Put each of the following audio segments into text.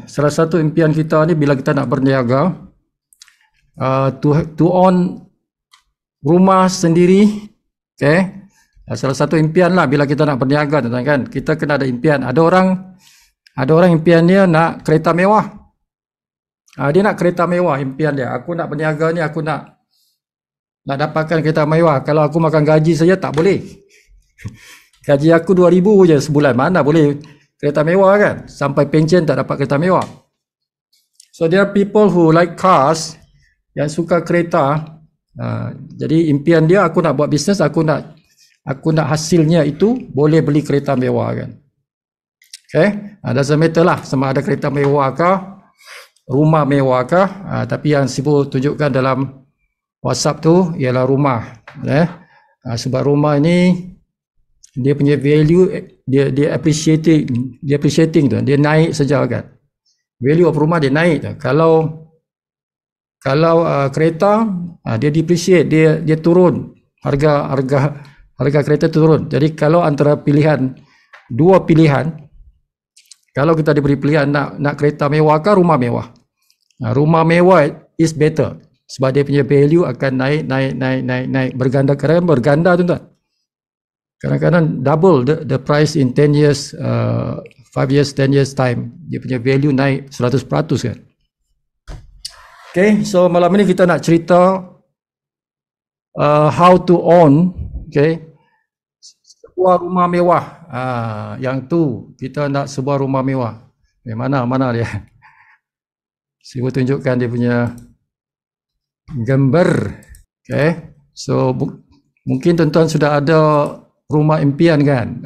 Salah satu impian kita ni bila kita nak berniaga, to own rumah sendiri, okay? Salah satu impian lah bila kita nak berniaga, tuan-tuan, kan? Kita kena ada impian. Ada orang impian dia nak kereta mewah. Dia nak kereta mewah, impian dia. Aku nak berniaga ni, aku nak dapatkan kereta mewah. Kalau aku makan gaji saja tak boleh. Gaji aku 2,000 je sebulan, mana boleh kereta mewah, kan? Sampai pension tak dapat kereta mewah. So there are people who like cars, yang suka kereta. Jadi impian dia, aku nak buat bisnes, aku nak hasilnya itu boleh beli kereta mewah, kan? Okay, doesn't matter lah sama ada kereta mewah kah, rumah mewah kah, tapi yang Sibu tunjukkan dalam WhatsApp tu ialah rumah. Sebab rumah ini dia punya value, dia appreciating tu, dia naik saja, kan? Value of rumah dia naik tu. Kalau kereta, dia depreciate, dia turun, harga kereta turun. Jadi kalau antara dua pilihan, kalau kita diberi pilihan nak kereta mewah ke rumah mewah, rumah mewah is better sebab dia punya value akan naik berganda, tuan-tuan. Kadang-kadang double the price in 10 years, 5 years, 10 years time, dia punya value naik 100%, kan? Okay, so malam ini kita nak cerita how to own, okay, sebuah rumah mewah. Yang tu kita nak sebuah rumah mewah. Mana dia? Saya tunjukkan dia punya gambar. Okay, so mungkin tuan-tuan sudah ada rumah impian, kan?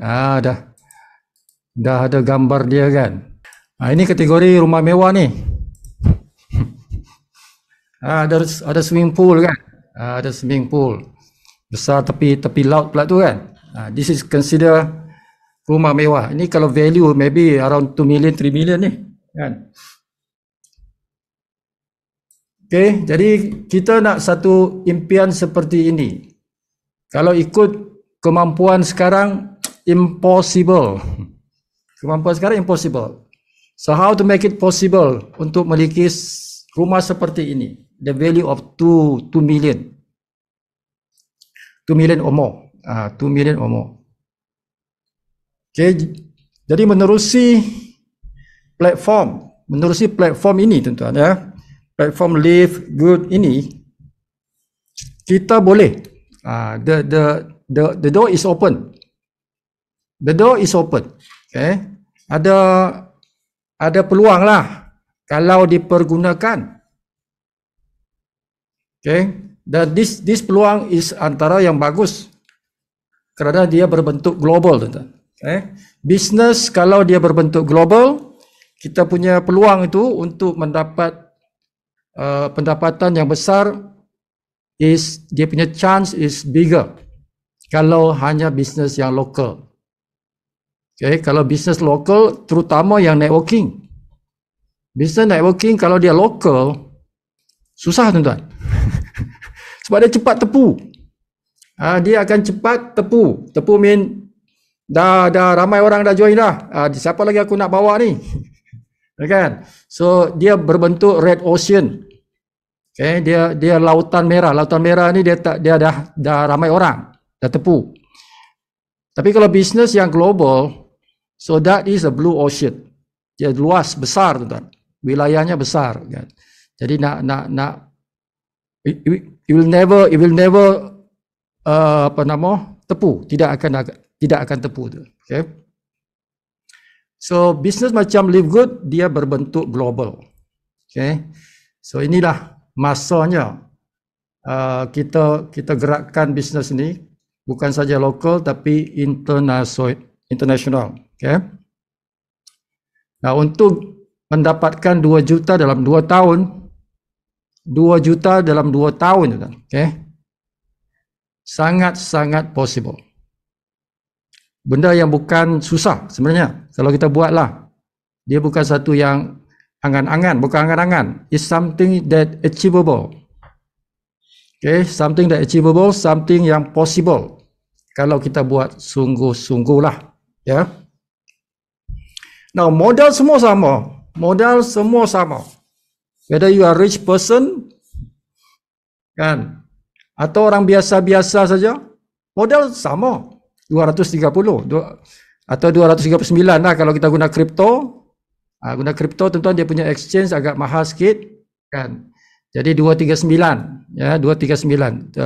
Dah ada gambar dia, kan? Ini kategori rumah mewah ni. Ada swimming pool, kan? Ada swimming pool besar tepi laut pula tu, kan? This is consider rumah mewah. Ini kalau value maybe around 2 million, 3 million ni, kan? Okay, jadi kita nak satu impian seperti ini. Kalau ikut kemampuan sekarang, impossible. Kemampuan sekarang impossible. So how to make it possible untuk memiliki rumah seperti ini? The value of 2 million. 2 million or more. 2 million or more. Okay, jadi menerusi platform ini, tuan-tuan, ya. Platform Live Good ini, kita boleh, the door is open. The door is open. Okay, ada peluang lah kalau dipergunakan. Okay, dan this peluang is antara yang bagus kerana dia berbentuk global, tuan-tuan. Okay, bisnes kalau dia berbentuk global, kita punya peluang itu untuk mendapat pendapatan yang besar, dia punya chance is bigger kalau hanya bisnes yang lokal. Okay, kalau bisnes lokal, terutama yang networking. Bisnes networking kalau dia lokal, susah, tuan-tuan. Sebab dia cepat tepu. Dia akan cepat tepu. Tepu mean dah ramai orang dah join dah. Siapa lagi aku nak bawa ni? Kan? So dia berbentuk red ocean. Okay, dia lautan merah. Lautan merah ni dia dah ramai orang, dah tepu. Tapi kalau bisnes yang global, so that is a blue ocean. Dia luas, besar, tuan-tuan. Wilayahnya besar, kan? Jadi it will never tepu. Tidak akan tepu tu. Okay. So bisnes macam Live Good, dia berbentuk global. Okay. So inilah masanya kita gerakkan bisnes ini bukan saja lokal tapi international. Okay. Nah, untuk mendapatkan 2 juta dalam 2 tahun, 2 juta dalam 2 tahun, okay, sangat possible. Benda yang bukan susah sebenarnya. Kalau kita buatlah, dia bukan satu yang angan-angan, bukan angan-angan. It's something that achievable. Okay, something that achievable, something yang possible. Kalau kita buat sungguh-sungguh lah, ya. Now, modal semua sama. Modal semua sama. Whether you are rich person kan atau orang biasa-biasa saja, modal sama 230 atau 239 lah kalau kita guna kripto. Guna kripto tuan-tuan dia punya exchange agak mahal sikit kan. Jadi 239 ya, 239.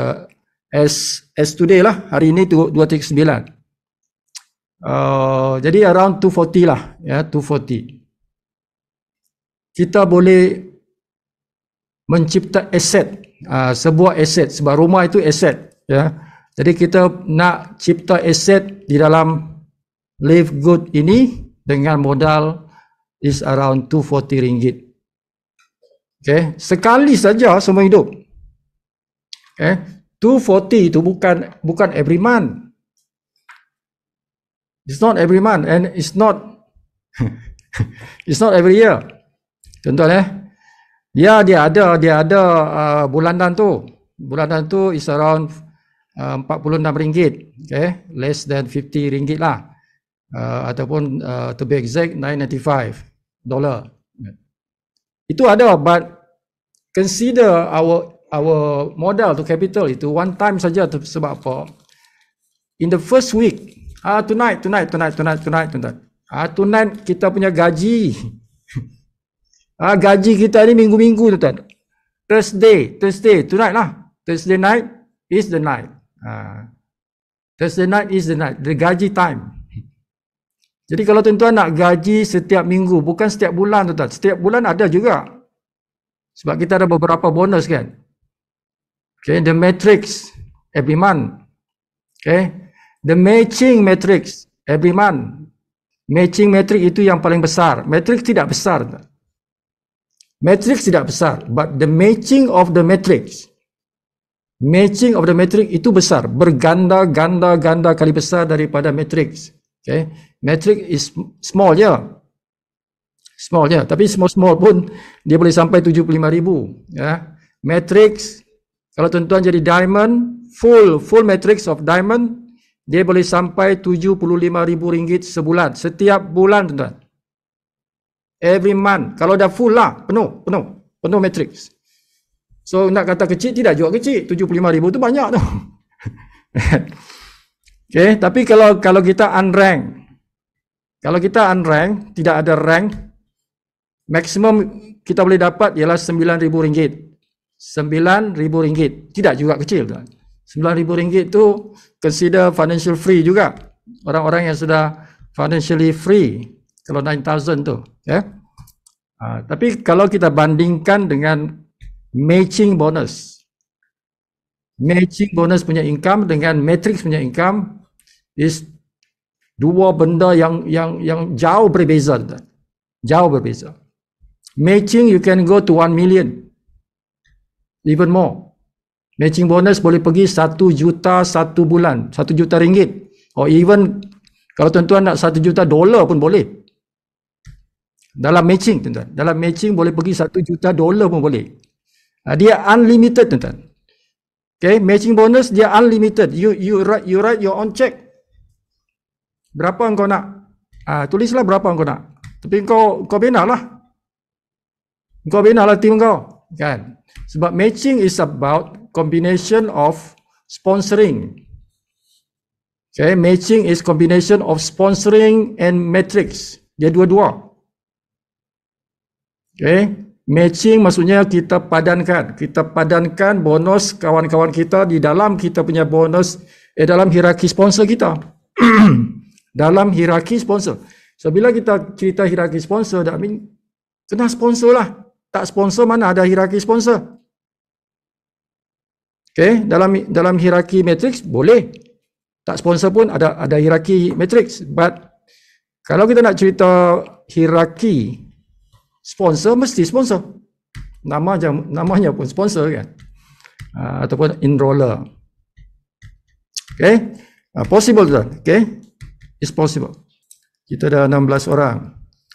As today lah, hari ini 239. Jadi around 240 lah ya, 240. Kita boleh mencipta aset, sebuah aset, sebuah rumah itu aset ya. Jadi kita nak cipta aset di dalam Live Good ini dengan modal is around 240 ringgit. Okay, sekali saja semua hidup. Okay, 240 itu bukan every month. It's not every month and it's not it's not every year. Tuan-tuan dia ada bulanan tu. Bulanan tu is around 46 ringgit. Okay, less than 50 ringgit lah. Ataupun to be exact $9.95. Itu ada, but consider our modal to capital itu one time saja. Sebab apa? In the first week, tonight kita punya gaji. Gaji kita ni minggu-minggu tuan. Thursday tonight lah. Thursday night is the night. Thursday night is the night, the gaji time. Jadi kalau tuan-tuan nak gaji setiap minggu, bukan setiap bulan tuan-tuan. Setiap bulan ada juga. Sebab kita ada beberapa bonus kan. Okay, the matrix every month. Okay, the matching matrix every month. Matching matrix itu yang paling besar. Matrix tidak besar. Matrix tidak besar, but the matching of the matrix. Matching of the matrix itu besar, berganda-ganda kali besar daripada matrix. Okay, matrix is small je, tapi small pun dia boleh sampai 75,000 ya. Matrix kalau tuan-tuan jadi diamond, full matrix of diamond, dia boleh sampai 75,000 ringgit sebulan, setiap bulan tuan-tuan. Every month, kalau dah full lah, penuh matrix. So nak kata kecil, tidak juga kecil, 75,000 tu banyak tu. Okay, tapi kalau kita unrank, tidak ada rank, maksimum kita boleh dapat ialah RM9,000. RM9,000, tidak juga kecil tuan. RM9,000 tu consider financial free juga. Orang-orang yang sudah financially free, kalau 9,000 tu, ya. Tapi kalau kita bandingkan dengan matching bonus punya income dengan matrix punya income is dua benda yang jauh berbeza. Jauh berbeza. Matching you can go to 1 million. Even more. Matching bonus boleh pergi 1 juta satu bulan, 1 juta ringgit. Or even kalau tuan-tuan nak 1 juta dolar pun boleh. Dalam matching tuan-tuan. Dalam matching boleh pergi 1 juta dolar pun boleh. Dia unlimited tuan-tuan. Okay, matching bonus dia unlimited. You write your own check. Berapa engkau nak? Tulislah berapa engkau nak. Tapi kau bina lah. Kau bina lah tim kau. Kan? Sebab matching is about combination of sponsoring. Okay, matching is combination of sponsoring and matrix. Dia dua-dua. Okay, matching maksudnya kita padankan bonus kawan-kawan kita di dalam kita punya bonus dalam hierarki sponsor kita. Dalam hierarki sponsor. So bila kita cerita hierarki sponsor, that mean kena sponsor lah. Tak sponsor mana ada hierarki sponsor. Okay, dalam hierarki matrix boleh. Tak sponsor pun ada hierarki matrix. But kalau kita nak cerita hierarki sponsor, mesti sponsor. Namanya pun sponsor kan. Ataupun enroller. Okay, possible tuan. Okay, it's possible. Kita ada 16 orang.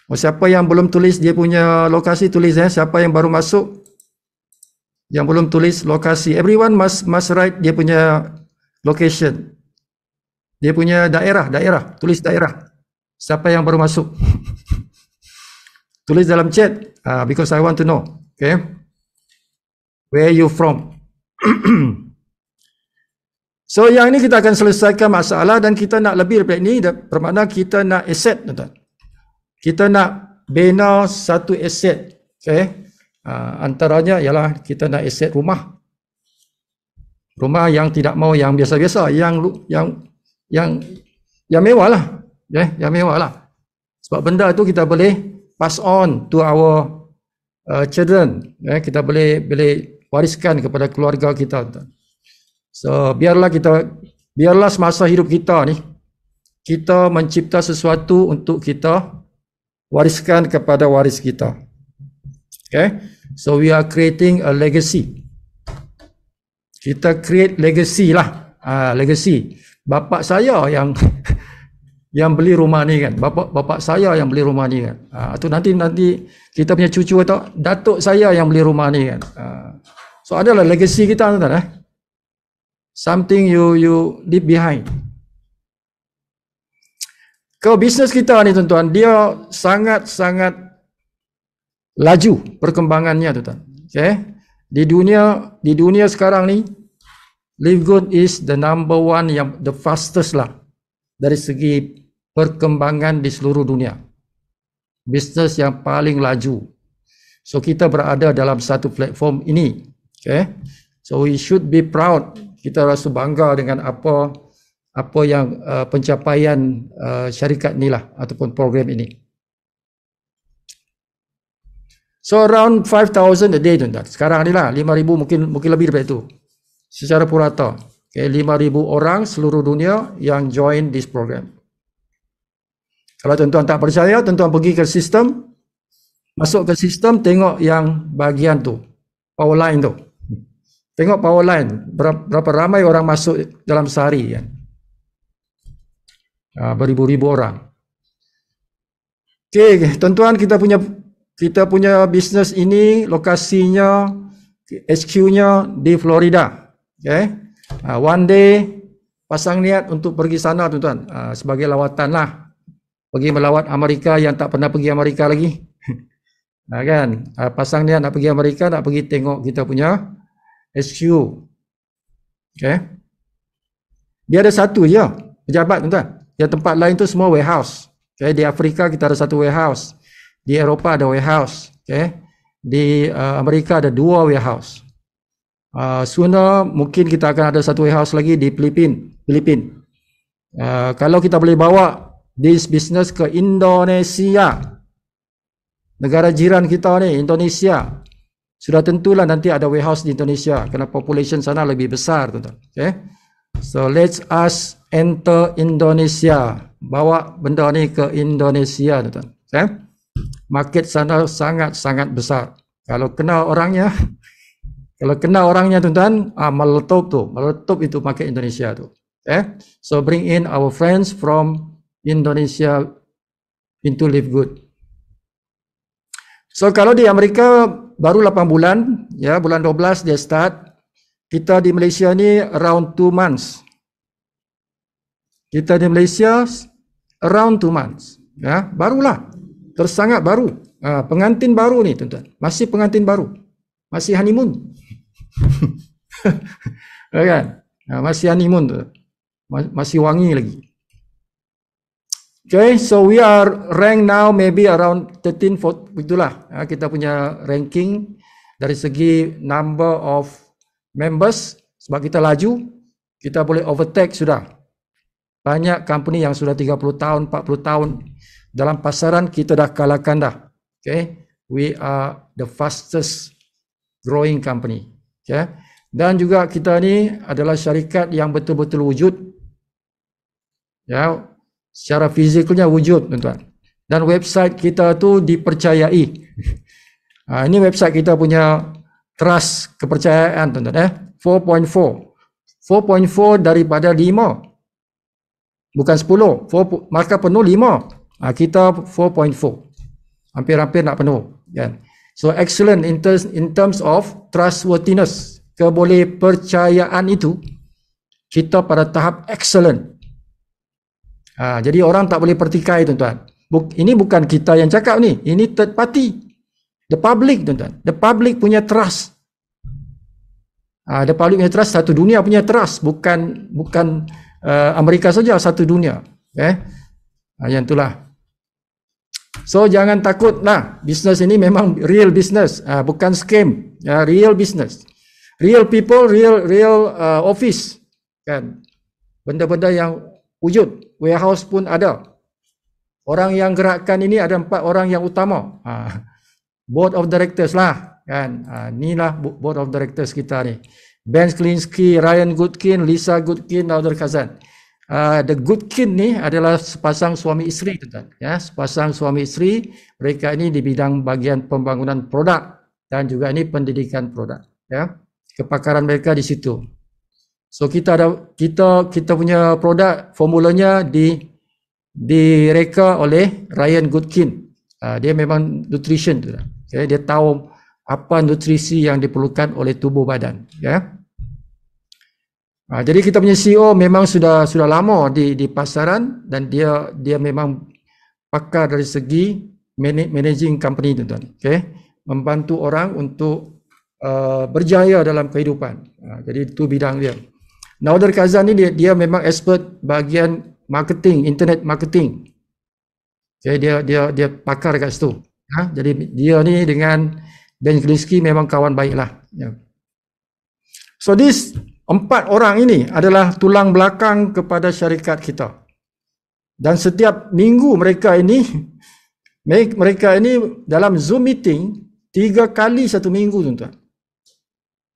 Siapa yang belum tulis dia punya lokasi, tulis ya. Siapa yang baru masuk yang belum tulis lokasi, everyone must write dia punya location, dia punya daerah, tulis daerah. Siapa yang baru masuk Tulis dalam chat, because I want to know. Okay, where you from? So yang ini kita akan selesaikan masalah dan kita nak lebih daripada ini, bermakna kita nak aset, tuan-tuan. Kita nak bina satu aset. Okay, antaranya ialah kita nak aset rumah. Rumah yang tidak mau yang biasa-biasa, yang mewah lah. Okay, yang mewah lah. Sebab benda itu kita boleh pass on to our children. Kita boleh wariskan kepada keluarga kita. So biarlah semasa hidup kita ni, kita mencipta sesuatu untuk kita wariskan kepada waris kita. Okay, so we are creating a legacy. Kita create legacy lah. Legacy. Bapak saya yang yang beli rumah ni kan. Bapak saya yang beli rumah ni kan. Atau nanti kita punya cucu atau datuk saya yang beli rumah ni kan. So adalah legacy kita, tuan-tuan. Something you leave behind. Kalau bisnes kita ni, tuan-tuan, dia sangat-sangat laju perkembangannya, tuan-tuan. Okay? Di dunia sekarang ni, Live Good is the number one, yang the fastest lah dari segi perkembangan di seluruh dunia. Bisnes yang paling laju. So kita berada dalam satu platform ini. Okay? So we should be proud. Kita rasa bangga dengan apa yang pencapaian syarikat ni lah ataupun program ini. So around 5,000 a day, tuan-tuan. Sekarang ni lah 5,000, mungkin lebih daripada itu. Secara purata. Okay, 5,000 orang seluruh dunia yang join this program. Kalau tuan-tuan tak percaya, tuan-tuan pergi ke sistem, masuk ke sistem, tengok yang bahagian tu, power line tu. Tengok power line, berapa ramai orang masuk dalam sehari kan. Beribu-ribu orang. Okay, tuan-tuan, kita punya bisnes ini, lokasinya, HQ-nya di Florida. Okay. One day, pasang niat untuk pergi sana, tuan-tuan, sebagai lawatan lah. Pergi melawat Amerika yang tak pernah pergi Amerika lagi. Kan? Pasang niat nak pergi Amerika, nak pergi tengok kita punya HQ. Okay. Dia ada satu je pejabat, tuan-tuan. Yang tempat lain tu semua warehouse. Okay. Di Afrika kita ada satu warehouse. Di Eropah ada warehouse. Okay. Di Amerika ada 2 warehouse. Sooner mungkin kita akan ada satu warehouse lagi di Filipina. Kalau kita boleh bawa this business ke Indonesia, negara jiran kita ni, Indonesia, sudah tentulah nanti ada warehouse di Indonesia kerana population sana lebih besar, tuan-tuan. Okay? So let's us enter Indonesia, bawa benda ni ke Indonesia, tuan-tuan. Okay? Market sana sangat-sangat besar. Kalau kenal orangnya, tuan-tuan, meletup itu market Indonesia tu. Okay? So bring in our friends from Indonesia into Live Good. So kalau di Amerika baru 8 bulan, ya, bulan 12 dia start. Kita di Malaysia ni around 2 months. Kita di Malaysia around 2 months. Ya, barulah. Tersangat baru. Pengantin baru ni, tuan-tuan. Masih pengantin baru. Masih honeymoon. Kan? Masih honeymoon tu. Masih wangi lagi. Okay, so we are ranked now maybe around 13, 14, itulah kita punya ranking dari segi number of members. Sebab kita laju, kita boleh overtake sudah. Banyak company yang sudah 30 tahun, 40 tahun dalam pasaran, kita dah kalahkan dah. Okay, we are the fastest growing company. Okay, dan juga kita ni adalah syarikat yang betul-betul wujud. Ya, secara fizikalnya wujud, tuan-tuan. Dan website kita tu dipercayai. Ini website kita punya trust, kepercayaan, tuan-tuan. 4.4. 4.4 daripada 5. Bukan 10. Markah penuh 5. Kita 4.4. Hampir-hampir nak penuh. Kan? So excellent in terms of trustworthiness. Keboleh percayaan itu, kita pada tahap excellent. Jadi orang tak boleh pertikai, tuan-tuan. Ini bukan kita yang cakap ni, ini third party, the public, tuan-tuan. The public punya trust. The public punya trust, satu dunia punya trust, bukan Amerika saja, satu dunia. Yang itulah. So jangan takutlah, bisnes ini memang real business, bukan scam, real business, real people, real office, kan? Benda-benda yang wujud, warehouse pun ada. Orang yang gerakkan ini ada 4 orang yang utama, board of directors lah, kan? Inilah board of directors kita ni. Ben Sklinski, Ryan Goodkin, Lisa Goodkin, Nader Kazan. The Goodkin ni adalah sepasang suami isteri, tuan-tuan. Ya, sepasang suami isteri. Mereka ini di bidang bagian pembangunan produk dan juga ini pendidikan produk. Ya, kepakaran mereka di situ. So kita punya produk formulanya direka oleh Ryan Goodkin. Dia memang nutrition, tuan-tuan. Okay, dia tahu apa nutrisi yang diperlukan oleh tubuh badan. Ya. Jadi kita punya CEO memang sudah lama di pasaran dan dia memang pakar dari segi managing company, tuan-tuan. Okay? Membantu orang untuk berjaya dalam kehidupan. Jadi itu bidang dia. Nader Kazan ni dia memang expert bagian marketing, internet marketing. Okay? Dia pakar kat situ. Jadi dia ni dengan Ben Sklinski memang kawan baiklah. Ya. So this 4 orang ini adalah tulang belakang kepada syarikat kita. Dan setiap minggu mereka ini dalam Zoom meeting 3 kali satu minggu, tuan-tuan.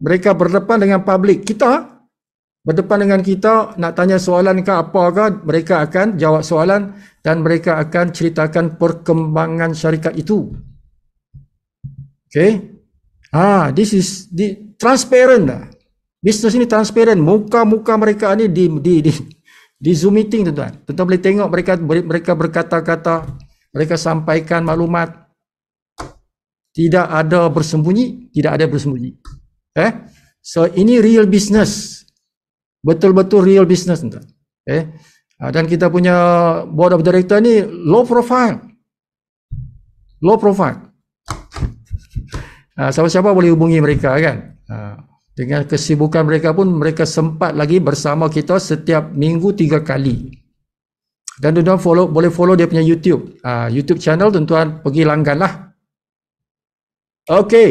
Mereka berdepan dengan publik. Kita berdepan dengan kita, nak tanya soalan ke apakah, mereka akan jawab soalan dan mereka akan ceritakan perkembangan syarikat itu. Okay? This is transparent lah. Bisnes ini transparent, muka-muka mereka ni di Zoom meeting, tuan-tuan. Tuan-tuan boleh tengok mereka berkata-kata, mereka sampaikan maklumat. Tidak ada bersembunyi, tidak ada bersembunyi. So ini real business. Betul-betul real business, tuan-tuan. Dan kita punya board of director ni low profile. Low profile. Siapa-siapa boleh hubungi mereka, kan? Dengan kesibukan mereka pun mereka sempat lagi bersama kita setiap minggu 3 kali. Dan tuan-tuan boleh follow dia punya YouTube. YouTube channel, tuan-tuan pergi langganlah. Okey.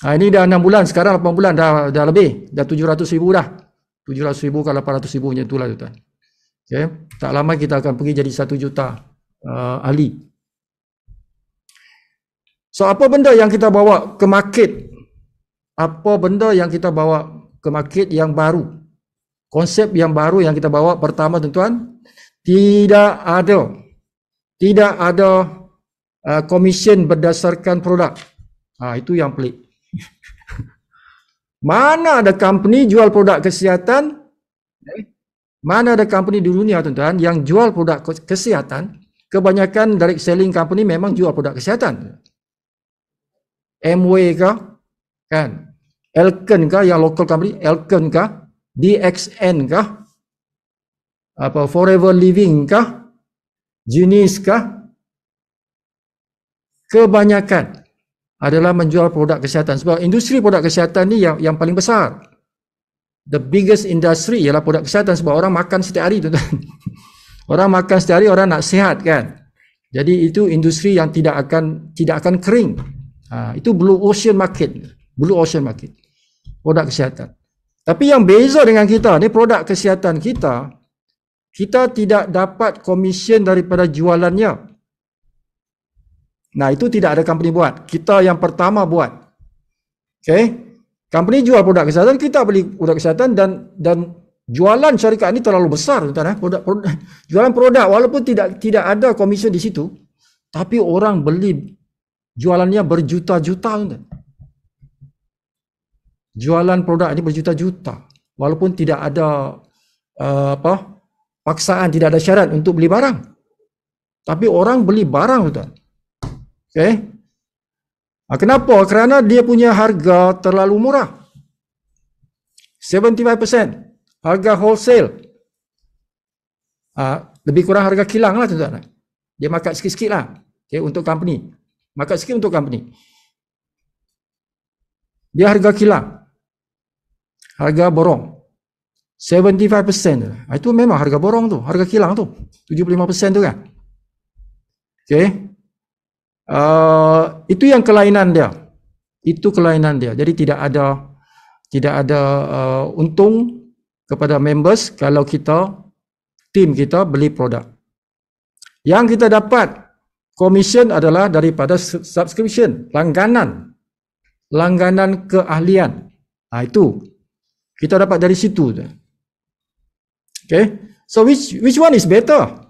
Ini dah 6 bulan, sekarang 8 bulan dah lebih. Dah 700,000 dah. 700,000 ke 800,000 macam itulah, tuan-tuan. Okay. Tak lama kita akan pergi jadi 1 juta ahli. So apa benda yang kita bawa ke market? Apa benda yang kita bawa ke market yang baru? Konsep yang baru yang kita bawa pertama, tuan-tuan, tidak ada komisen berdasarkan produk. Itu yang pelik. Mana ada company jual produk kesihatan? Mana ada company di dunia, tuan-tuan, yang jual produk kesihatan? Kebanyakan direct selling company memang jual produk kesihatan. Amway kah? Kan? Elken kah, yang local company? Elken kah? DXN kah? Forever Living kah? Jenis kah? Kebanyakan adalah menjual produk kesihatan. Sebab industri produk kesihatan ni yang paling besar. The biggest industry ialah produk kesihatan, sebab orang makan setiap hari, tuan-tuan. Orang makan setiap hari, orang nak sihat, kan? Jadi itu industri yang tidak akan kering. Itu blue ocean market. Blue ocean market. Produk kesihatan. Tapi yang beza dengan kita ni, produk kesihatan kita tidak dapat komisen daripada jualannya. Nah, itu tidak ada company buat. Kita yang pertama buat. Okay? Company jual produk kesihatan, kita beli produk kesihatan dan jualan syarikat ni terlalu besar, tuan-tuan. Jualan produk walaupun tidak ada komisen di situ, tapi orang beli jualannya berjuta-juta, tuan-tuan. Jualan produk ini berjuta-juta walaupun tidak ada paksaan, tidak ada syarat untuk beli barang. Tapi orang beli barang, tuan. Okay? Kenapa? Kerana dia punya harga terlalu murah. 75% harga wholesale. Lebih kurang harga kilang lah, tuan-tuan. Dia markup sikit-sikit lah. Okay, untuk company. Markup sikit untuk company. Dia harga kilang. Harga borong. 75%. Itu memang harga borong tu. Harga kilang tu. 75% tu kan. Okay. Itu yang kelainan dia. Itu kelainan dia. Jadi tidak ada untung kepada members kalau tim kita beli produk. Yang kita dapat commission adalah daripada subscription, langganan keahlian. Itu kita dapat dari situ. Okay, so which one is better?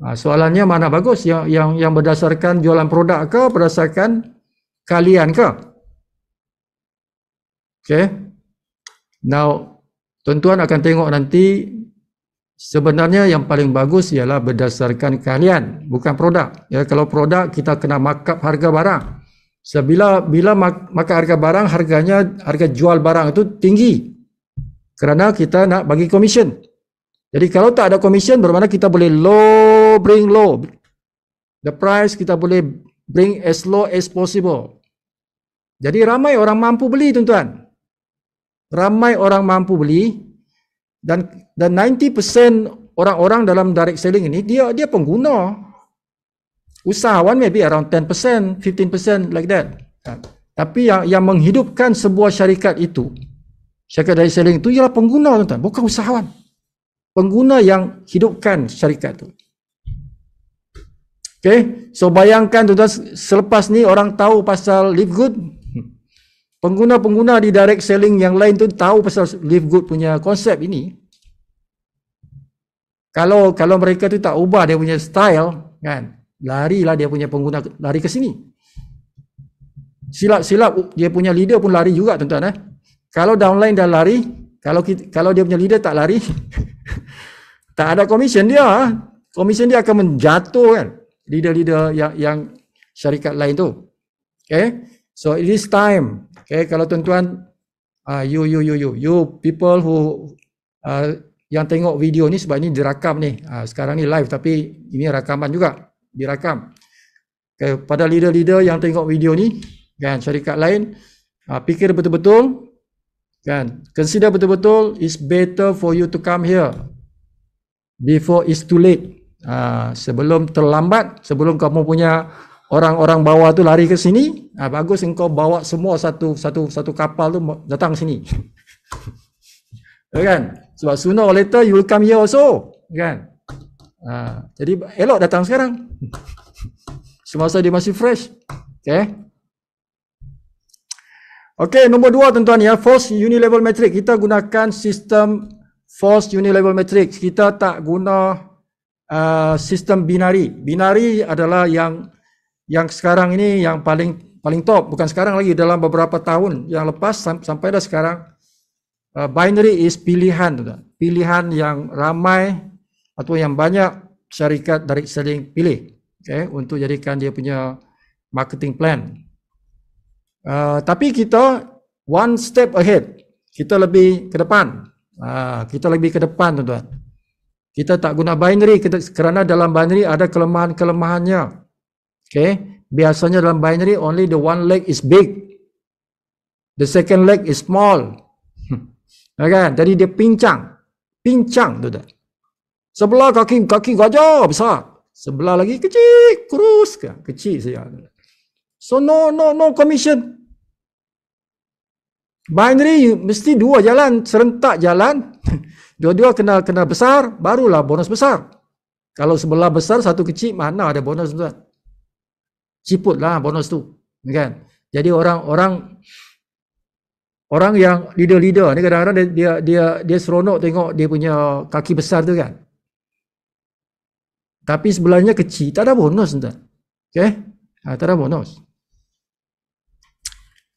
Soalannya mana bagus? Yang berdasarkan jualan produk ke berdasarkan keahlian ke? Okay, now tuan-tuan akan tengok nanti. Sebenarnya yang paling bagus ialah berdasarkan keahlian, bukan produk. Ya, kalau produk kita kena markup harga barang. Bila markup harga barang, harga jual barang itu tinggi. Kerana kita nak bagi commission. Jadi kalau tak ada commission, bermakna kita boleh bring low. The price kita boleh bring as low as possible. Jadi ramai orang mampu beli, tuan-tuan. Ramai orang mampu beli. Dan 90% orang-orang dalam direct selling ini dia pengguna. Usahawan maybe around 10%, 15% like that. Tapi yang menghidupkan sebuah syarikat itu, syarikat direct selling itu ialah pengguna, tuan-tuan, bukan usahawan. Pengguna yang hidupkan syarikat itu. Okay, so bayangkan tuan-tuan, selepas ni orang tahu pasal Live Good. Pengguna-pengguna di direct selling yang lain tu tahu pasal Live Good punya konsep ini. Kalau mereka tu tak ubah dia punya style, kan, larilah dia punya pengguna lari ke sini. Silap dia punya leader pun lari juga, tuan-tuan. Kalau downline dah lari, kalau dia punya leader tak lari, tak ada commission dia. Commission dia akan menjatuhkan leader-leader yang syarikat lain tu. Okay, so it is time. Okay, kalau tuan-tuan, you people who yang tengok video ni, sebab ini dirakam ni. Sekarang ni live tapi ini rakaman juga, direkam. Okay, pada leader-leader yang tengok video ni, kan, syarikat lain, fikir betul-betul, kan, consider betul-betul, it's better for you to come here before it's too late. Sebelum terlambat, sebelum kamu punya orang-orang bawah tu lari ke sini, bagus engkau bawa semua satu kapal tu datang sini. Kan? Sebab sooner or later you will come here also, kan? Jadi elok datang sekarang. Semasa dia masih fresh. Okay? Okay, nombor 2, tuan-tuan, ya, force unilevel matrix. Kita gunakan sistem force unilevel matrix. Kita tak guna sistem binary. Binary adalah yang sekarang ini yang paling top. Bukan sekarang lagi, dalam beberapa tahun yang lepas sampai dah sekarang. Binary is pilihan, tuan. Pilihan yang ramai atau yang banyak syarikat direct selling pilih, okay, untuk jadikan dia punya marketing plan. Tapi kita one step ahead. Kita lebih ke depan. Kita lebih ke depan, tuan-tuan. Kita tak guna binary kerana dalam binary ada kelemahan-kelemahannya. Okay, biasanya dalam binary only the one leg is big, the second leg is small. Kan? Jadi dia pincang, tuan-tuan. Sebelah kaki gajah besar, sebelah lagi kecil, kurus kan, kecil saja. So no commission. Binary mesti dua jalan, serentak jalan. Dua-dua kena besar, barulah bonus besar. Kalau sebelah besar satu kecil, mana ada bonus, tuan? Ciputlah bonus tu, kan? Jadi orang yang leader ni kadang-kadang dia seronok tengok dia punya kaki besar tu, kan? Tapi sebelahnya kecil, tak ada bonus, tuan. Okay? Tak ada bonus.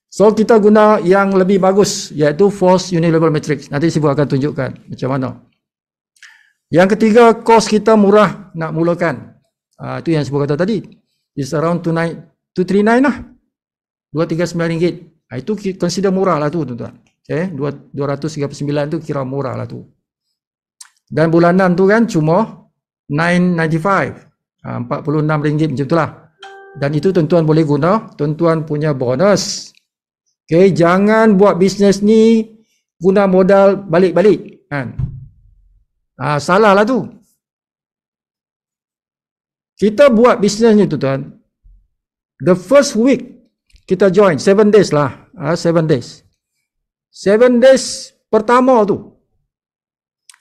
So kita guna yang lebih bagus, iaitu force unilevel matrix. Nanti Sibu akan tunjukkan macam mana. Yang ketiga, kos kita murah nak mulakan. Itu yang Sibu kata tadi. It's around 239 lah. RM239. Itu consider murah lah tu, tuan-tuan. Okay? 239 tu kira murah lah tu. Dan bulanan tu kan cuma $995. RM46 macam itulah. Dan itu tuan-tuan boleh guna tuan-tuan punya bonus. Okay, jangan buat bisnes ni guna modal balik-balik kan. Salah lah tu. Kita buat bisnes ni tuan-tuan. The first week kita join 7 days lah. 7 days. 7 days pertama tu.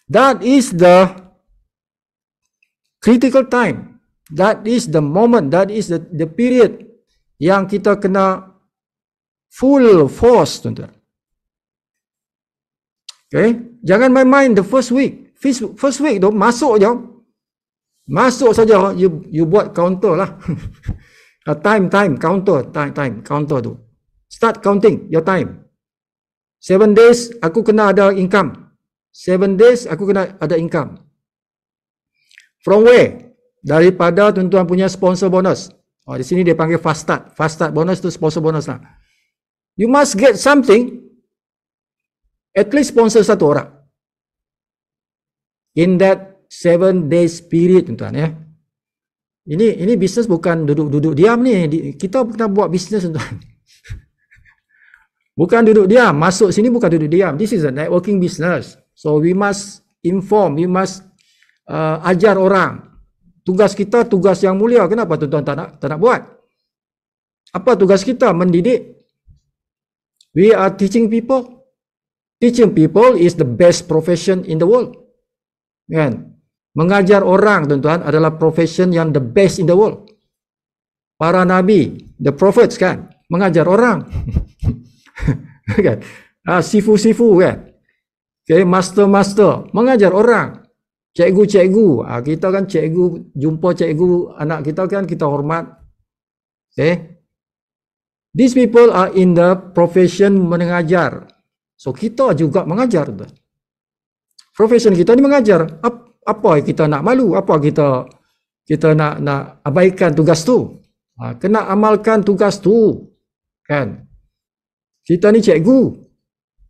That is the critical time. That is the moment. That is the period yang kita kena full force tuan-tuan. Okay, jangan main-main the first week. First week tu masuk je. Masuk saja you buat counter lah. time counter tu. Start counting your time. 7 days aku kena ada income. 7 days aku kena ada income. From where? Daripada tuan-tuan punya sponsor bonus. Di sini dia panggil fast start. Fast start bonus tu sponsor bonus lah. You must get something. At least sponsor satu orang. In that 7 days period tuan-tuan ya. Ini bisnes bukan duduk-duduk diam ni. Kita kena buat bisnes tuan-tuan. Bukan duduk diam. Masuk sini bukan duduk diam. This is a networking business. So we must inform. We must ajar orang. Tugas kita tugas yang mulia. Kenapa tuan-tuan tak nak buat? Apa tugas kita? Mendidik. We are teaching people. Teaching people is the best profession in the world. Kan? Mengajar orang tuan-tuan adalah profession yang the best in the world. Para nabi, the prophets kan, mengajar orang. Kan? Sifu-sifu kan. Okay, master-master mengajar orang. Cikgu-cikgu, kita kan cikgu, jumpa cikgu anak kita kan kita hormat. Okay. These people are in the profession mengajar. So kita juga mengajar. Profession kita ni mengajar. Apa kita nak malu? Apa kita nak abaikan tugas tu? Kena amalkan tugas tu. Kan? Kita ni cikgu.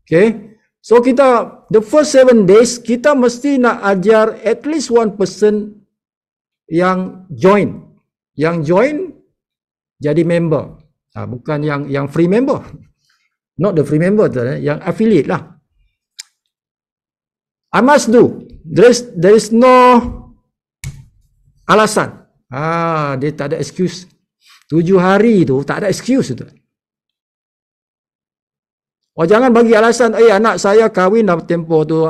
Okay. So kita, the first 7 days, kita mesti nak ajar at least one person yang join. Yang join, jadi member. Bukan yang free member. Not the free member, yang affiliate lah. I must do. There is no alasan. Dia tak ada excuse. 7 hari tu tak ada excuse tu. Jangan bagi alasan, anak saya kahwin dalam tempoh tu.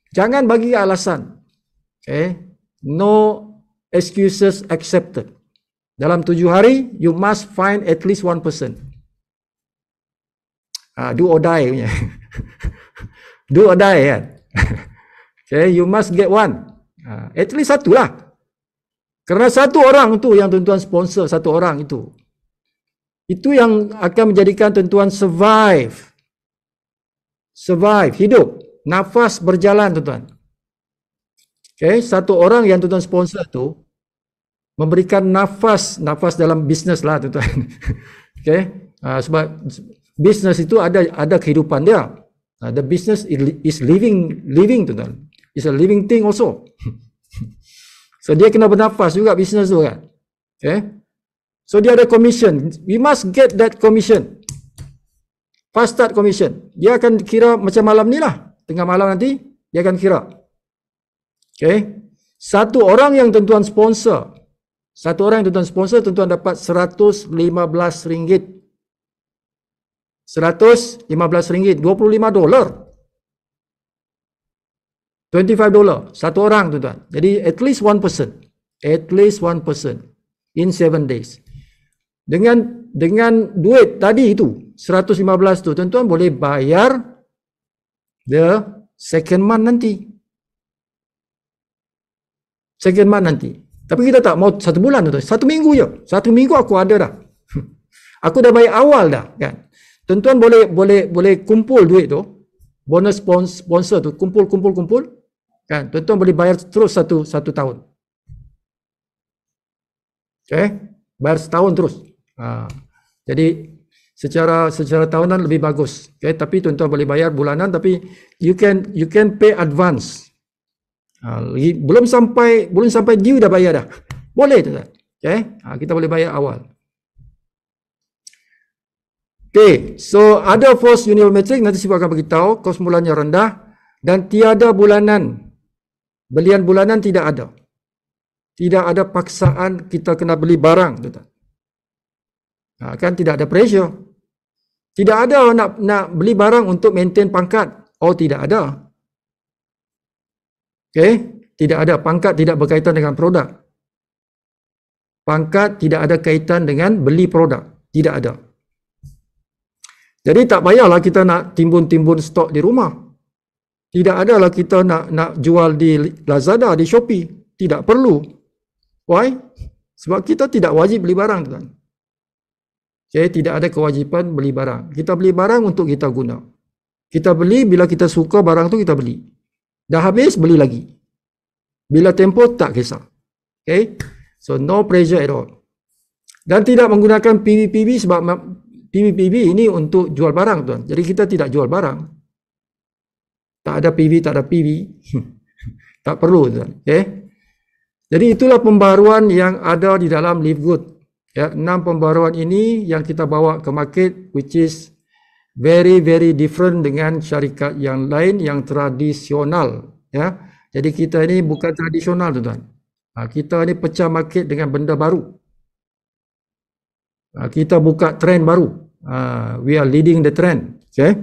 Jangan bagi alasan. Okay? No excuses accepted. Dalam 7 hari, you must find at least one person. Do or die punya. Do or die kan. Okay, you must get one. At least satu lah. Kerana satu orang tu yang tuan-tuan sponsor, satu orang itu. Itu yang akan menjadikan tuan-tuan survive. Survive, hidup. Nafas berjalan tuan-tuan. Okay, satu orang yang tuan-tuan sponsor tu memberikan nafas dalam bisnes lah tuan-tuan. Okay, sebab bisnes itu ada kehidupan dia. The business is living tuan-tuan. It's a living thing also. So dia kena bernafas juga bisnes tu kan. Okay. So dia ada commission. We must get that commission. Fast start commission. Dia akan kira macam malam ni lah. Tengah malam nanti dia akan kira. Okay. Satu orang yang tuan-tuan sponsor. Tuan-tuan dapat RM115. $115, $25. $25. Satu orang tuan-tuan. Jadi at least one person. At least one person. In 7 days. Dengan duit tadi itu, 115 tu, tuan-tuan boleh bayar the second month nanti. Second month nanti. Tapi kita tak mau 1 bulan tu, 1 minggu je. 1 minggu aku ada dah. Aku dah bayar awal dah kan. Tuan-tuan boleh kumpul duit tu. Bonus sponsor tu kumpul kan. Tuan-tuan boleh bayar terus satu tahun. Okay? Bayar setahun terus. Jadi secara tahunan lebih bagus. Okay? Tapi tuan-tuan boleh bayar bulanan, tapi you can pay advance. Belum sampai due dah bayar dah. Boleh tuan. Okay, kita boleh bayar awal. Okay, so ada force univelometric, nanti Sibu akan beritahu, kos mulanya rendah dan tiada bulanan. Belian bulanan tidak ada. Tidak ada paksaan kita kena beli barang, tuan. Kan tidak ada pressure. Tidak ada nak beli barang untuk maintain pangkat. Oh, tidak ada. Okay, tidak ada. Pangkat tidak berkaitan dengan produk. Pangkat tidak ada kaitan dengan beli produk. Tidak ada. Jadi tak payahlah kita nak timbun-timbun stok di rumah. Tidak adalah kita nak jual di Lazada, di Shopee. Tidak perlu. Why? Sebab kita tidak wajib beli barang, tuan. Okay, tidak ada kewajipan beli barang. Kita beli barang untuk kita guna. Kita beli bila kita suka barang tu kita beli. Dah habis, beli lagi. Bila tempoh, tak kisah. Okay? So, no pressure at all. Dan tidak menggunakan PV sebab PV ini untuk jual barang, tuan. Jadi kita tidak jual barang. Tak ada PV, tak ada PV. Tak perlu, tuan. Okay? Jadi itulah pembaruan yang ada di dalam Live Good. Ya, 6 pembaruan ini yang kita bawa ke market, which is very different dengan syarikat yang lain yang tradisional. Ya, jadi kita ini bukan tradisional, tuan. Kita ini pecah market dengan benda baru. Kita buka trend baru. We are leading the trend. Okay?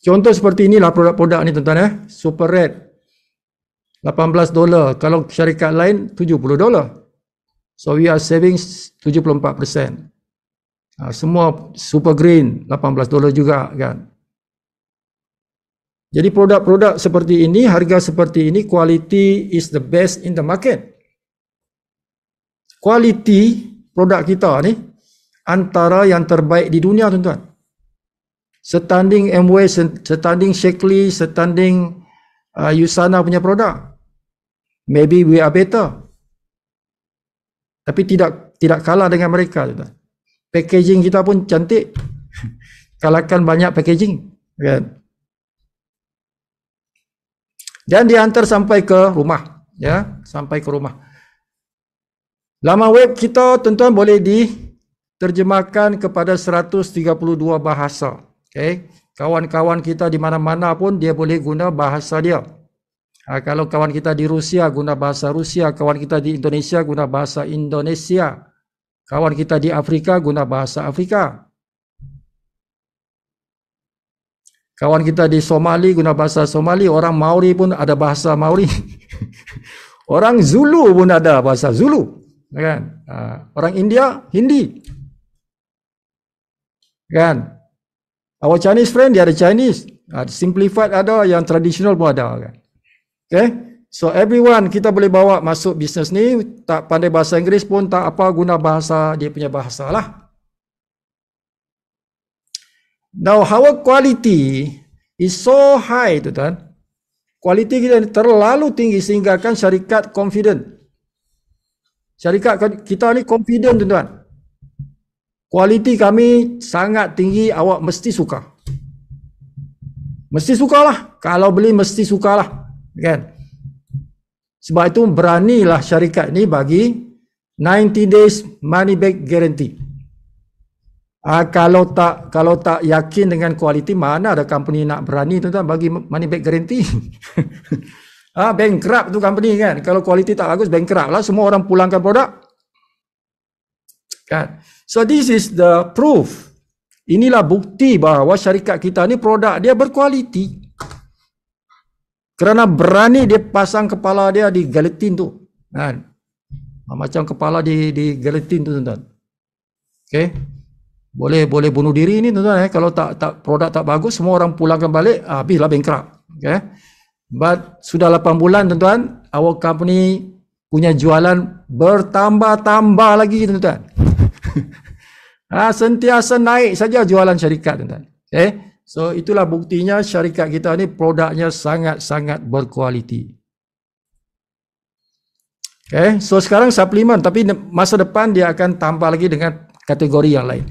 Contoh seperti inilah produk-produk ni, tuan-tuan. Super Red $18. Kalau syarikat lain $70. So we are saving 74%. Semua Super Green $18 juga, kan. Jadi produk-produk seperti ini, harga seperti ini, quality is the best in the market. Quality produk kita ni antara yang terbaik di dunia, tuan-tuan. Setanding Amway, setanding Shaklee, setanding Usana punya produk. Maybe we are better. Tapi tidak kalah dengan mereka, tuan-tuan. Packaging kita pun cantik. Kalahkan banyak packaging, kan. Dan dihantar sampai ke rumah, ya, sampai ke rumah. Laman web kita, tuan-tuan, boleh diterjemahkan kepada 132 bahasa. Okay. Kawan-kawan kita di mana-mana pun dia boleh guna bahasa dia. Kalau kawan kita di Rusia guna bahasa Rusia, kawan kita di Indonesia guna bahasa Indonesia, kawan kita di Afrika guna bahasa Afrika, kawan kita di Somali guna bahasa Somali, orang Maori pun ada bahasa Maori. Orang Zulu pun ada bahasa Zulu, kan? Orang India Hindi, kan? Our Chinese friend dia ada Chinese, simplified ada, yang traditional pun ada, kan? Okay, so everyone kita boleh bawa masuk bisnes ni. Tak pandai bahasa Inggeris pun tak apa, guna bahasa dia punya bahasa lah. Now our quality is so high, tuan-tuan. Quality kita terlalu tinggi sehingga kan syarikat confident. Syarikat kita ni confident, tuan-tuan. Quality kami sangat tinggi, awak mesti suka. Mesti sukalah. Kalau beli mesti sukalah. Kan? Sebab itu beranilah syarikat ni bagi 90 days money back guarantee. Kalau tak yakin dengan kualiti, mana ada company nak berani, tuan-tuan, bagi money back guarantee. Bankrupt tu company, kan. Kalau kualiti tak bagus, bankrupt lah, semua orang pulangkan produk, kan. So this is the proof. Inilah bukti bahawa syarikat kita ni produk dia berkualiti. Kerana berani dia pasang kepala dia di gelatin tu, kan? Macam kepala di gelatin tu, tuan-tuan. Okay, boleh bunuh diri ni, tuan-tuan. Kalau tak produk tak bagus, semua orang pulangkan balik, habislah bankrupt. Okay, but sudah 8 bulan, tuan-tuan, our company punya jualan bertambah-tambah lagi, tuan-tuan. Sentiasa naik saja jualan syarikat, tuan-tuan. Okay. So itulah buktinya syarikat kita ni produknya sangat-sangat berkualiti. Okay, so sekarang suplemen, tapi masa depan dia akan tambah lagi dengan kategori yang lain.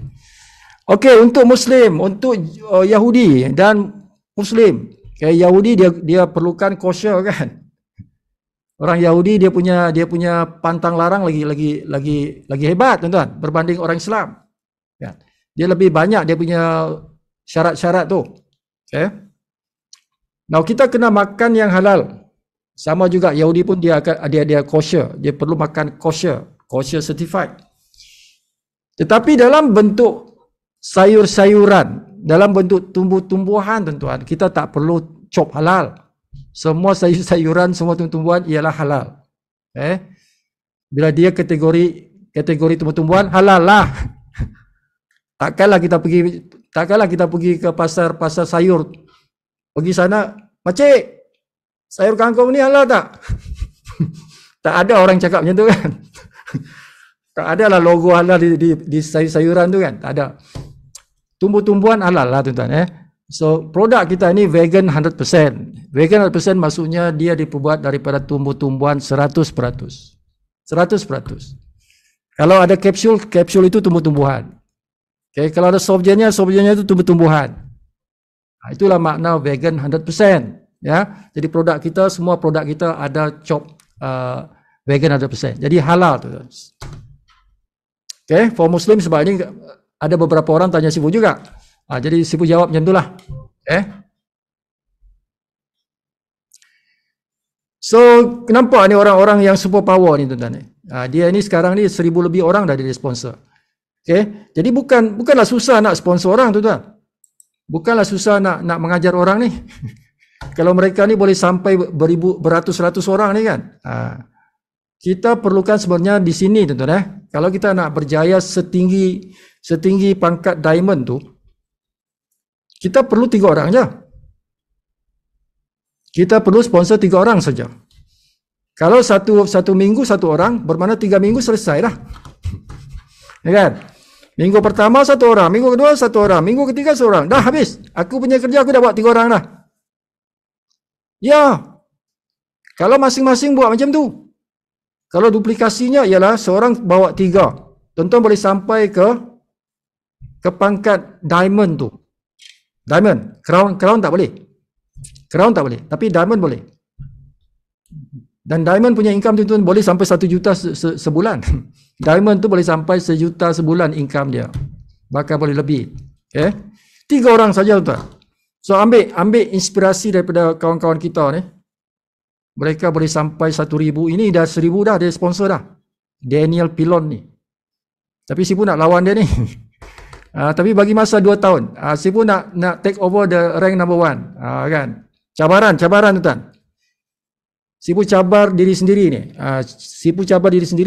Okay, untuk Muslim, untuk Yahudi dan Muslim. Okay, Yahudi dia perlukan kosher, kan? Orang Yahudi dia punya pantang larang lagi hebat, tuan-tuan, berbanding orang Islam. Ya. Dia lebih banyak dia punya syarat-syarat tu. Okay. Now kita kena makan yang halal. Sama juga Yahudi pun dia kosher, dia perlu makan kosher certified. Tetapi dalam bentuk sayur-sayuran, dalam bentuk tumbuh-tumbuhan, tuan-tuan, kita tak perlu chop halal. Semua sayur-sayuran, semua tumbuh-tumbuhan ialah halal. Bila dia kategori tumbuh-tumbuhan, halal lah. Takkanlah kita pergi ke pasar sayur. Pergi sana, "Makcik, sayur kangkung ni halal tak?" Tak ada orang cakap macam tu kan. Tak ada lah logo halal di sayur-sayuran tu kan. Tak ada. Tumbuh-tumbuhan halal lah, tuan-tuan. So, produk kita ni vegan 100%. Vegan 100% maksudnya dia diperbuat daripada tumbuh-tumbuhan 100%. 100%. Kalau ada kapsul itu tumbuh-tumbuhan. Okay, kalau ada softgelnya itu tumbuh-tumbuhan. Itulah makna vegan 100%. Ya, jadi semua produk kita ada vegan 100%. Jadi halal, tuan-tuan. Okay, for Muslim sebab ini ada beberapa orang tanya Sifu juga. Jadi Sifu jawab macam itulah. So, kenapa ni orang-orang yang super power ni, tuan-tuan? Dia ni sekarang ni 1,000 lebih orang dah jadi sponsor. Okay? Jadi bukanlah susah nak sponsor orang, tuan-tuan. Bukanlah susah nak mengajar orang ni. Kalau mereka ni boleh sampai beratus-ratus orang ni kan. Kita perlukan sebenarnya di sini, tuan-tuan. Kalau kita nak berjaya setinggi pangkat diamond tu, kita perlu 3 orang je. Kita perlu sponsor 3 orang saja. Kalau satu minggu 1 orang, bermakna 3 minggu selesai dah. Ya kan? Minggu pertama 1 orang, minggu kedua 1 orang, minggu ketiga 1 orang. Dah habis. Aku punya kerja aku dah buat 3 orang dah. Ya. Kalau masing-masing buat macam tu. Kalau duplikasinya ialah seorang bawa 3. Tuan-tuan boleh sampai ke pangkat diamond tu. Diamond, crown tak boleh. Crown tak boleh, tapi diamond boleh. Dan diamond punya income tuan-tuan boleh sampai 1 juta sebulan. Diamond tu boleh sampai 1 juta sebulan income dia. Bahkan boleh lebih. Okay? 3 orang saja, tuan-tuan. So ambil inspirasi daripada kawan-kawan kita ni. Mereka boleh sampai 1,000. Ini dah 1,000 dah dia sponsor dah. Daniel Pilon ni. Tapi Sifu nak lawan dia ni. Tapi bagi masa 2 tahun. Sifu nak take over the rank number 1. Kan? Cabaran, tuan-tuan. Sifu cabar diri sendiri ni.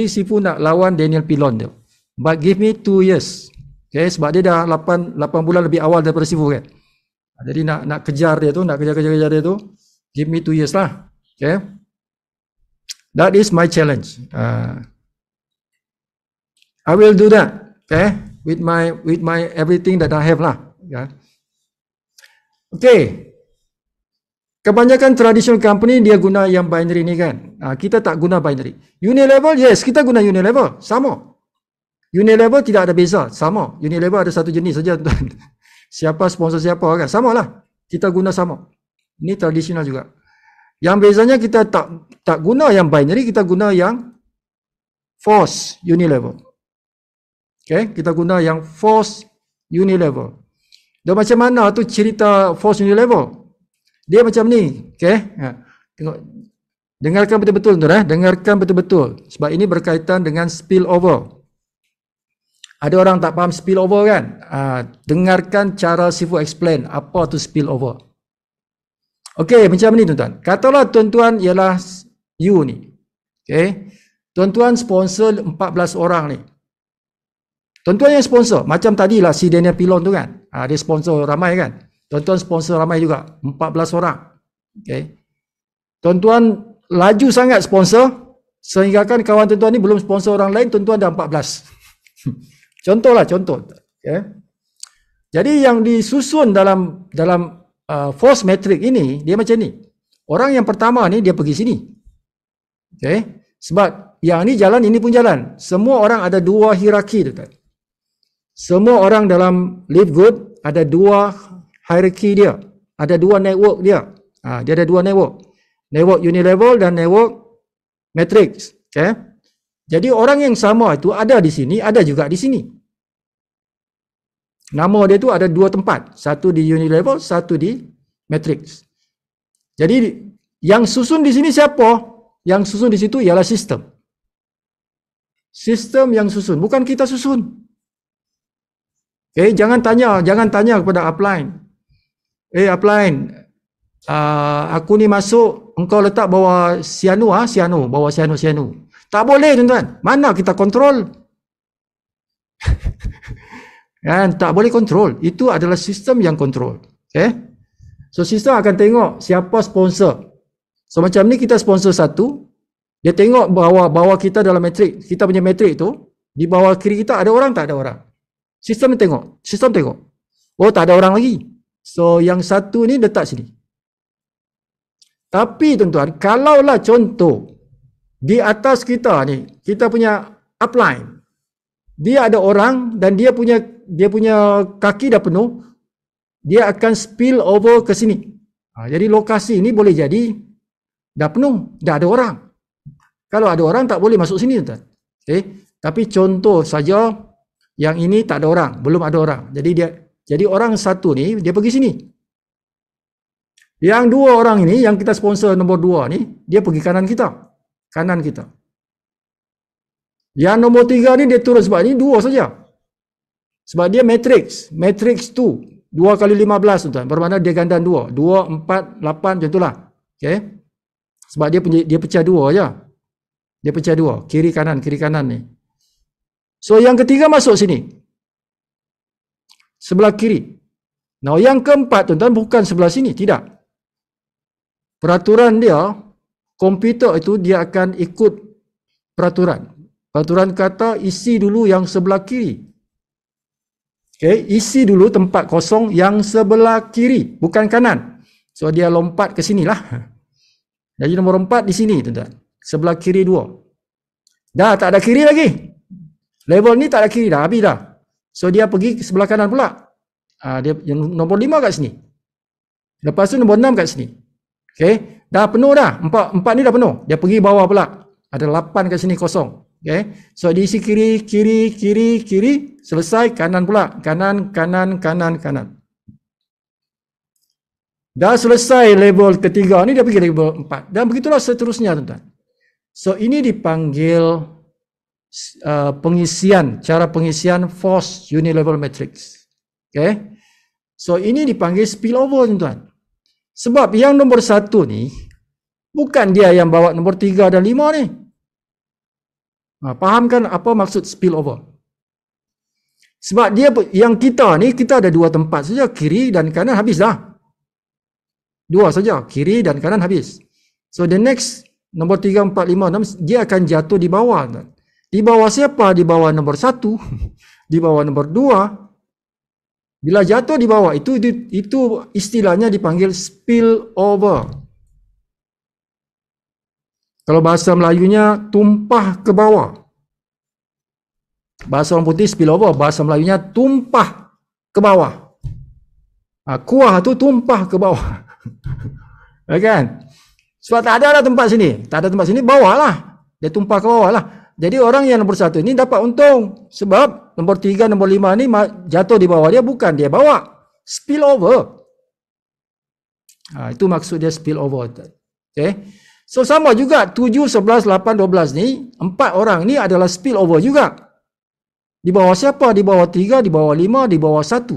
Sifu nak lawan Daniel Pilon dia. But give me 2 years. Okay, sebab dia dah 8 bulan lebih awal daripada Sifu kan. Jadi nak kejar dia tu, nak kejar dia tu. Give me 2 years lah. Okay. That is my challenge. I will do that. Okay. With my everything that I have lah. Yeah. Okay. Kebanyakan traditional company dia guna yang binary ni kan. Kita tak guna binary. Unilevel, yes, kita guna Unilevel. Sama. Unilevel tidak ada beza. Sama. Unilevel ada satu jenis saja, tuan. Siapa sponsor siapa kan. Sama lah. Kita guna sama. Ini tradisional juga. Yang bezanya kita tak guna yang binary, kita guna yang force Unilevel. Okay, kita guna yang force Unilevel. Dan macam mana tu cerita force Unilevel? Dia macam ni, okay? Tengok, dengarkan betul-betul, tuan. Dengarkan betul-betul. Sebab ini berkaitan dengan spillover. Ada orang tak faham spillover kan? Dengarkan cara Sifu explain apa tu spillover. Okay, macam ni, tuan-tuan. Katalah tuan-tuan ialah you ni, okay? Tuan-tuan sponsor 14 orang ni. Tuan-tuan yang sponsor, macam tadilah si Daniel Pilon tu kan. Dia sponsor ramai kan. Tuan-tuan sponsor ramai juga, 14 orang. Okay. Tuan-tuan laju sangat sponsor, sehingga kan kawan tuan-tuan ni belum sponsor orang lain, tuan-tuan dah 14. Contoh. Okay. Jadi yang disusun dalam force matrix ini, dia macam ni. Orang yang pertama ni, dia pergi sini. Okay. Sebab yang ni jalan, ini pun jalan. Semua orang ada 2 hierarki, tuan-tuan. Semua orang dalam Live Good ada 2 hierarki dia. Ada 2 network dia. Dia ada 2 network. Network Unilevel dan network matrix. Okay? Jadi orang yang sama itu ada di sini, ada juga di sini. Nama dia tu ada dua tempat. Satu di unilevel, satu di matrix. Jadi yang susun di sini siapa? Yang susun di situ ialah sistem. Sistem yang susun, bukan kita susun. Okay, jangan tanya kepada upline. Upline, aku ni masuk, engkau letak bawah sianu, bawah sianu. Tak boleh tuan-tuan. Mana kita kontrol? Kan, tak boleh kontrol. Itu adalah sistem yang kontrol. Okay? So sistem akan tengok siapa sponsor. So macam ni kita sponsor satu, dia tengok bawah kita dalam matrik. Kita punya matrik tu, di bawah kiri kita ada orang tak ada orang. Sistem tengok. Oh, tak ada orang lagi. So yang satu ni letak sini. Tapi tuan-tuan, kalaulah contoh di atas kita ni, kita punya upline, dia ada orang dan dia punya kaki dah penuh, dia akan spill over ke sini. Jadi lokasi ini boleh jadi dah penuh, dah ada orang. Kalau ada orang tak boleh masuk sini tuan. Okay? Tapi contoh saja yang ini tak ada orang, belum ada orang. Jadi orang satu ni dia pergi sini. Yang dua orang ini yang kita sponsor nombor 2 ni, dia pergi kanan kita. Yang nombor 3 ni dia turun sebab ni 2 saja. Sebab dia matrix 2 kali 15 tuan. Bermakna dia ganda 2, 4, 8 macam itulah. Okey. Sebab dia pecah 2 aja. Dia pecah 2, kiri kanan ni. So yang ketiga masuk sini. Sebelah kiri. Nah, yang keempat tuan-tuan bukan sebelah sini, tidak. Peraturan dia, komputer itu dia akan ikut peraturan. Peraturan kata isi dulu yang sebelah kiri. Okay, isi dulu tempat kosong yang sebelah kiri, bukan kanan. So dia lompat ke sinilah. Jadi nombor 4 di sini tuan-tuan. Sebelah kiri 2. Dah tak ada kiri lagi. Level ni tak ada kiri dah, habis dah. So dia pergi ke sebelah kanan pula. Dia yang nombor 5 kat sini. Lepas tu nombor 6 kat sini. Okay, dah penuh dah. 4 ni dah penuh. Dia pergi bawah pula. Ada 8 kat sini kosong. Okay, so diisi kiri, selesai kanan pula. Kanan. Dah selesai level ketiga ni, dia pergi level 4. Dan begitulah seterusnya tuan-tuan. So ini dipanggil cara pengisian force unilevel matrix. Okay, so ini dipanggil spillover tuan-tuan. Sebab yang nombor 1 ni, bukan dia yang bawa nombor 3 dan 5 ni. Fahamkan apa maksud spillover? Sebab dia yang kita ni, kita ada 2 tempat saja, kiri dan kanan, habis dah. 2 saja, kiri dan kanan habis. So the next, nombor 3, 4, 5, 6, dia akan jatuh di bawah. Di bawah siapa? Di bawah nombor 1, di bawah nombor 2. Bila jatuh di bawah, itu istilahnya dipanggil spillover. Kalau bahasa Melayunya, tumpah ke bawah. Bahasa orang putih spillover, bahasa Melayunya tumpah ke bawah. Kuah tu tumpah ke bawah. Kan? Sebab tak ada lah tempat sini. Tak ada tempat sini, bawah lah. Dia tumpah ke bawah lah. Jadi orang yang nombor 1 ini dapat untung. Sebab nombor 3, nombor 5 ni jatuh di bawah dia, bukan dia bawa. Spillover. Itu maksud dia spillover. Okay. So sama juga 7, 11, 8, 12 ni, 4 orang ni adalah spillover juga. Di bawah siapa? Di bawah 3, di bawah 5, di bawah 1.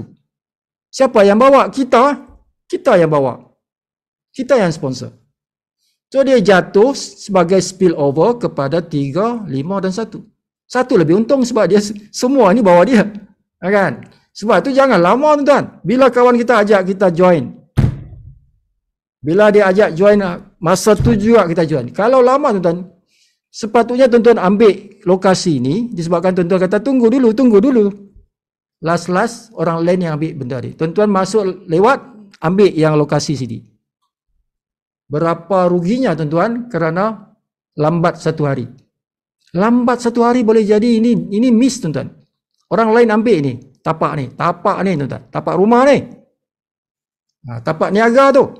Siapa yang bawa? Kita. Kita yang bawa. Kita yang sponsor. So dia jatuh sebagai spillover kepada 3, 5 dan 1. 1 lebih untung sebab dia semua ni bawa dia. Kan? Sebab tu jangan lama tuan-tuan. Bila kawan kita ajak kita join. Bila dia ajak join, masa tu juga kita join. Kalau lama tuan-tuan, sepatutnya tuan-tuan ambil lokasi ni, disebabkan tuan-tuan kata tunggu dulu. Last orang lain yang ambil benda ni. Tuan-tuan masuk lewat, ambil yang lokasi sini. Berapa ruginya tuan-tuan kerana lambat 1 hari. Lambat 1 hari boleh jadi ini miss tuan-tuan. Orang lain ambil ni, tapak ni tuan-tuan. Tapak rumah ni. Tapak niaga tu.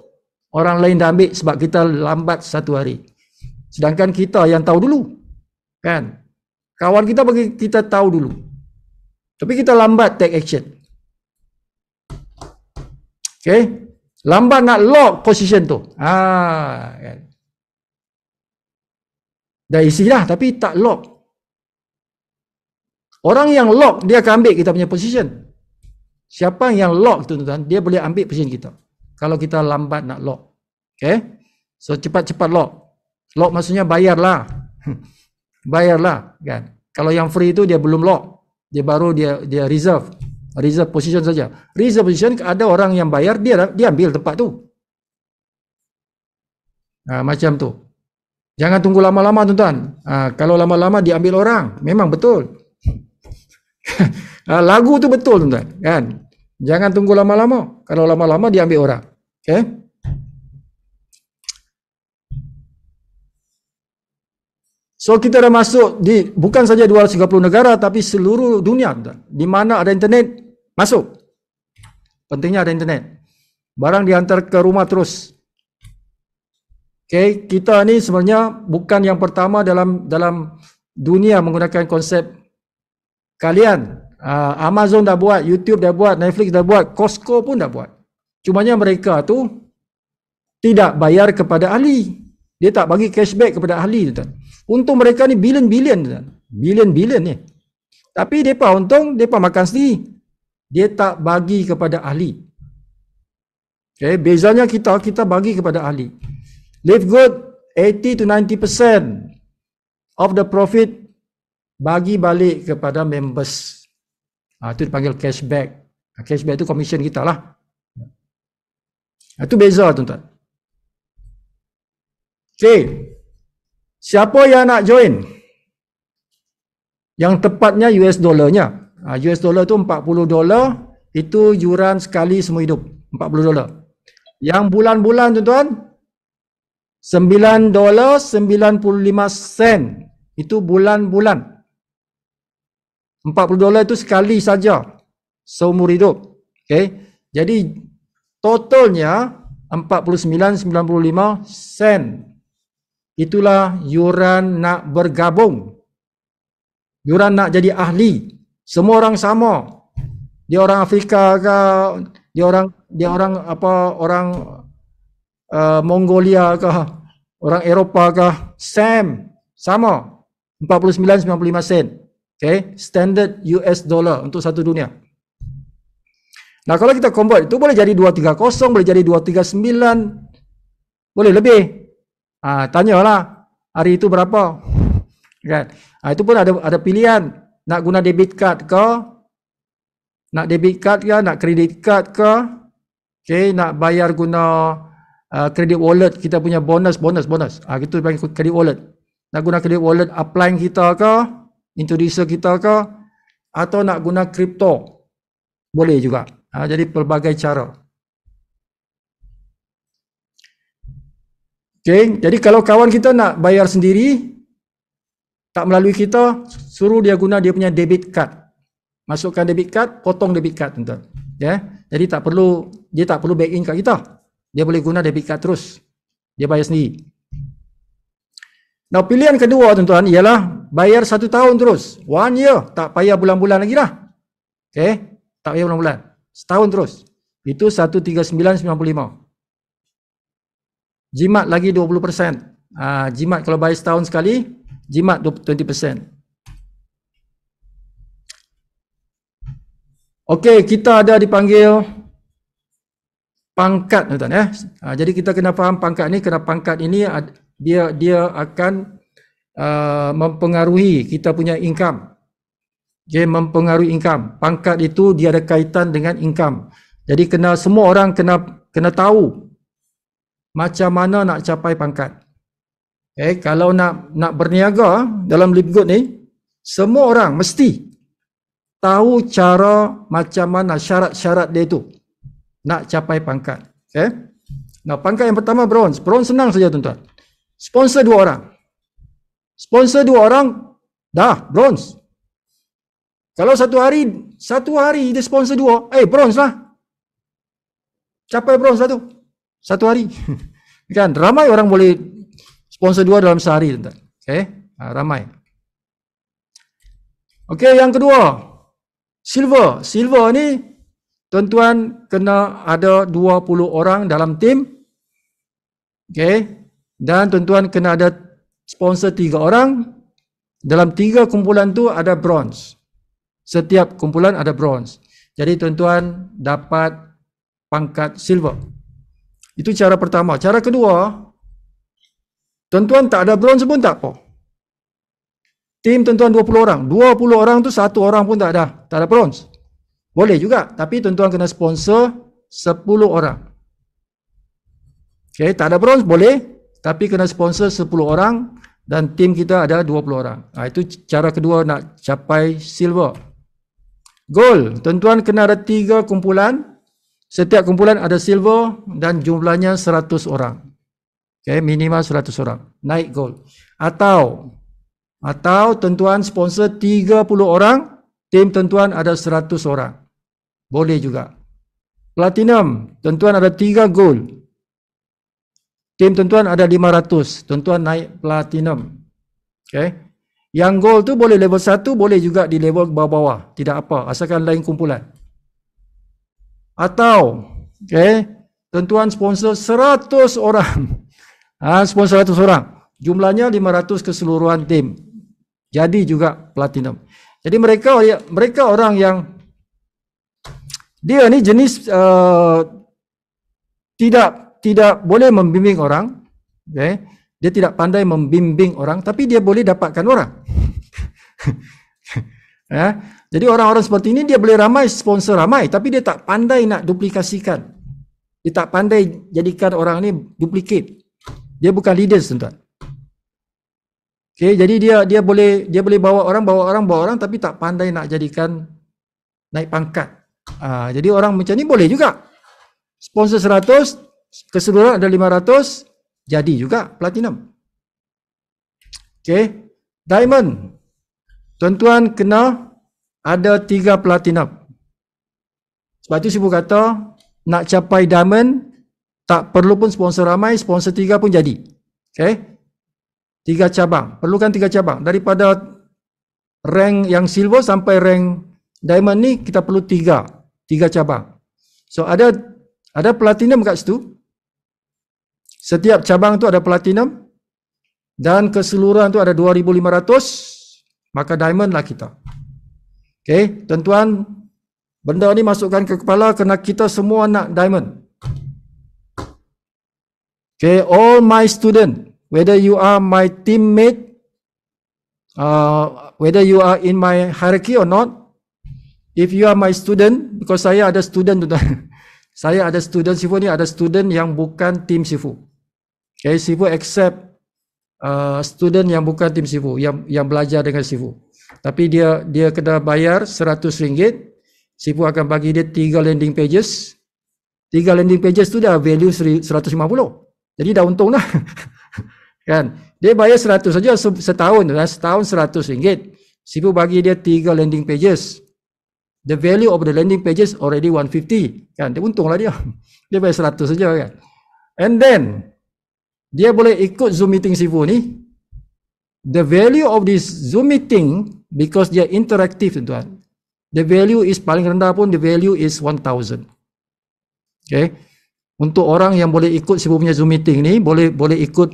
Orang lain dah ambil sebab kita lambat 1 hari. Sedangkan kita yang tahu dulu. Kan? Kawan kita bagi kita tahu dulu. Tapi kita lambat take action. Okay? Lambat nak lock position tu. Kan? Dah isi dah tapi tak lock. Orang yang lock dia akan ambil kita punya position. Siapa yang lock tu tuan, dia boleh ambil position kita. Kalau kita lambat nak lock. Okay? So cepat-cepat lock. Lock maksudnya bayarlah. Bayarlah kan. Kalau yang free tu dia belum lock. Dia baru dia reserve. Reserve position saja. Reserve position ada orang yang bayar dia ambil tempat tu. Macam tu. Jangan tunggu lama-lama tuan-tuan. Kalau lama-lama diambil orang, memang betul. Lagu tu betul tuan-tuan, kan? Jangan tunggu lama-lama. Kalau lama-lama diambil orang. Okay? So kita dah masuk di bukan saja 230 negara tapi seluruh dunia tuan. Di mana ada internet masuk. Pentingnya ada internet. Barang dihantar ke rumah terus. Okay, kita ni sebenarnya bukan yang pertama dalam dunia menggunakan konsep kalian. Amazon dah buat, YouTube dah buat, Netflix dah buat, Costco pun dah buat. Cumanya mereka tu tidak bayar kepada ahli. Dia tak bagi cashback kepada ahli tuan. Untung mereka ni bilion-bilion tuan. Bilion-bilion ni. Tapi depa untung depa makan sendiri. Dia tak bagi kepada ahli. Okay, bezanya kita bagi kepada ahli. Live Good 80 to 90% of the profit bagi balik kepada members. Itu dipanggil cashback. Cashback itu commission kita lah. Itu beza tuan-tuan. Okay. Siapa yang nak join? Yang tepatnya US dollarnya. US dollar tu $40. Itu yuran sekali semua hidup. $40. Yang bulan-bulan tuan-tuan, $9.95. Itu bulan-bulan. $40 itu sekali saja seumur hidup. Okay. Jadi totalnya 49.95 sen. Itulah yuran nak bergabung. Yuran nak jadi ahli. Semua orang sama. Dia orang Afrika ke, dia orang apa, orang Mongolia ke, orang Eropah ke, sama. 49.95 sen. Okay, standard US dollar untuk satu dunia. Nah, kalau kita convert itu boleh jadi 230, boleh jadi 239, boleh lebih. Tanyalah hari itu berapa. Kan? Itu pun ada pilihan. Nak guna debit card ke? Nak debit card ke? Nak credit card ke? Okay, nak bayar guna credit wallet, kita punya bonus. Itu panggil credit wallet. Nak guna credit wallet upline kita ke? Introducer kita ke? Atau nak guna crypto? Boleh juga. Jadi pelbagai cara. Okay, jadi kalau kawan kita nak bayar sendiri, tak melalui kita, suruh dia guna dia punya debit card. Masukkan debit card, potong debit card tuan-tuan. Ya, jadi dia tak perlu back in kat kita. Dia boleh guna debit card terus. Dia bayar sendiri. Nah, pilihan kedua tuan-tuan ialah bayar 1 tahun terus. 1 year, tak payah bulan-bulan lagi lah. Okay, tak payah bulan-bulan. Setahun terus. Itu 139.95. Jimat lagi 20%. Jimat kalau bayar setahun sekali, jimat 20%. Okey, kita ada dipanggil pangkat tuan-tuan ya. Jadi kita kena faham pangkat ni, kerana pangkat ini dia akan mempengaruhi kita punya income. Dia mempengaruhi income. Pangkat itu dia ada kaitan dengan income. Jadi semua orang kena tahu macam mana nak capai pangkat. Kalau nak berniaga dalam Live Good ni, semua orang mesti tahu cara macam mana syarat-syarat dia tu nak capai pangkat. Nah, pangkat yang pertama bronze. Bronze senang saja tuan-tuan. Sponsor 2 orang. Sponsor 2 orang dah bronze. Kalau satu hari dia sponsor 2, bronze lah. Capai bronze lah tu. Satu hari. Kan ramai orang boleh Sponsor 2 dalam sehari, tuan-tuan. Okey, ramai. Okey, yang kedua, silver. Silver ni tuan-tuan kena ada 20 orang dalam tim. Okey. Dan tuan-tuan kena ada sponsor 3 orang. Dalam 3 kumpulan tu ada bronze. Setiap kumpulan ada bronze. Jadi tuan-tuan dapat pangkat silver. Itu cara pertama. Cara kedua, tuan-tuan tak ada bronze pun tak apa. Tim tuan-tuan 20 orang. 20 orang tu 1 orang pun tak ada bronze. Boleh juga, tapi tuan-tuan kena sponsor 10 orang. Okey, tak ada bronze boleh, tapi kena sponsor 10 orang dan tim kita ada 20 orang. Itu cara kedua nak capai silver. Gold, tuan-tuan kena ada 3 kumpulan. Setiap kumpulan ada silver dan jumlahnya 100 orang. Okey, minimal 100 orang. Naik gold. Atau tuan-tuan sponsor 30 orang, tim tuan-tuan ada 100 orang. Boleh juga. Platinum, tuan-tuan ada 3 gold. Tim tuan-tuan ada 500, tuan-tuan naik platinum. Okay. Yang gold tu boleh level 1, boleh juga di level bawah-bawah. Tidak apa, asalkan lain kumpulan. Atau, okay, tuan-tuan sponsor 100 orang. Sponsor 100 orang. Jumlahnya 500 keseluruhan tim. Jadi juga platinum. Jadi mereka orang yang dia ni jenis tidak boleh membimbing orang, okay? Dia tidak pandai membimbing orang, tapi dia boleh dapatkan orang. Ya, jadi orang-orang seperti ini dia boleh ramai sponsor ramai, tapi dia tak pandai nak duplikasikan. Dia tak pandai jadikan orang ni duplicate. Dia bukan leaders, tuan-tuan. Okay, jadi dia boleh bawa orang, tapi tak pandai nak jadikan naik pangkat. Jadi orang macam ni boleh juga. Sponsor 100, keseluruhan ada 500, jadi juga platinum. Okay, diamond. Tuan-tuan kena ada 3 platinum. Sebab itu Sifu kata, nak capai diamond, tak perlu pun sponsor ramai, sponsor 3 pun jadi. Okay. 3 cabang, perlukan 3 cabang. Daripada rank yang silver sampai rank diamond ni kita perlu 3 cabang. So ada platinum kat situ. Setiap cabang tu ada platinum dan keseluruhan tu ada 2500, maka diamond lah kita. Okey, tuan-tuan, benda ni masukkan ke kepala kerana kita semua nak diamond. Okey, all my student, whether you are my teammate, whether you are in my hierarchy or not, if you are my student, because saya ada student tuan-tuan. Saya ada student Sifu ni, ada student yang bukan tim Sifu. Okay, Sifu accept student yang bukan tim Sifu, yang belajar dengan Sifu. Tapi dia kena bayar RM100. Sifu akan bagi dia 3 landing pages. 3 landing pages tu dah value 150. Jadi dah untung dah. Kan? Dia bayar 100 saja setahun, setahun RM100. Sifu bagi dia 3 landing pages. The value of the landing pages already 150. Kan? Dia untunglah dia. Dia bayar 100 saja kan. And then dia boleh ikut Zoom meeting Sifu ni. The value of this Zoom meeting, because dia interaktif tuan-tuan, the value is paling rendah pun the value is 1000. Okay. Untuk orang yang boleh ikut Sifu punya Zoom meeting ni, boleh ikut,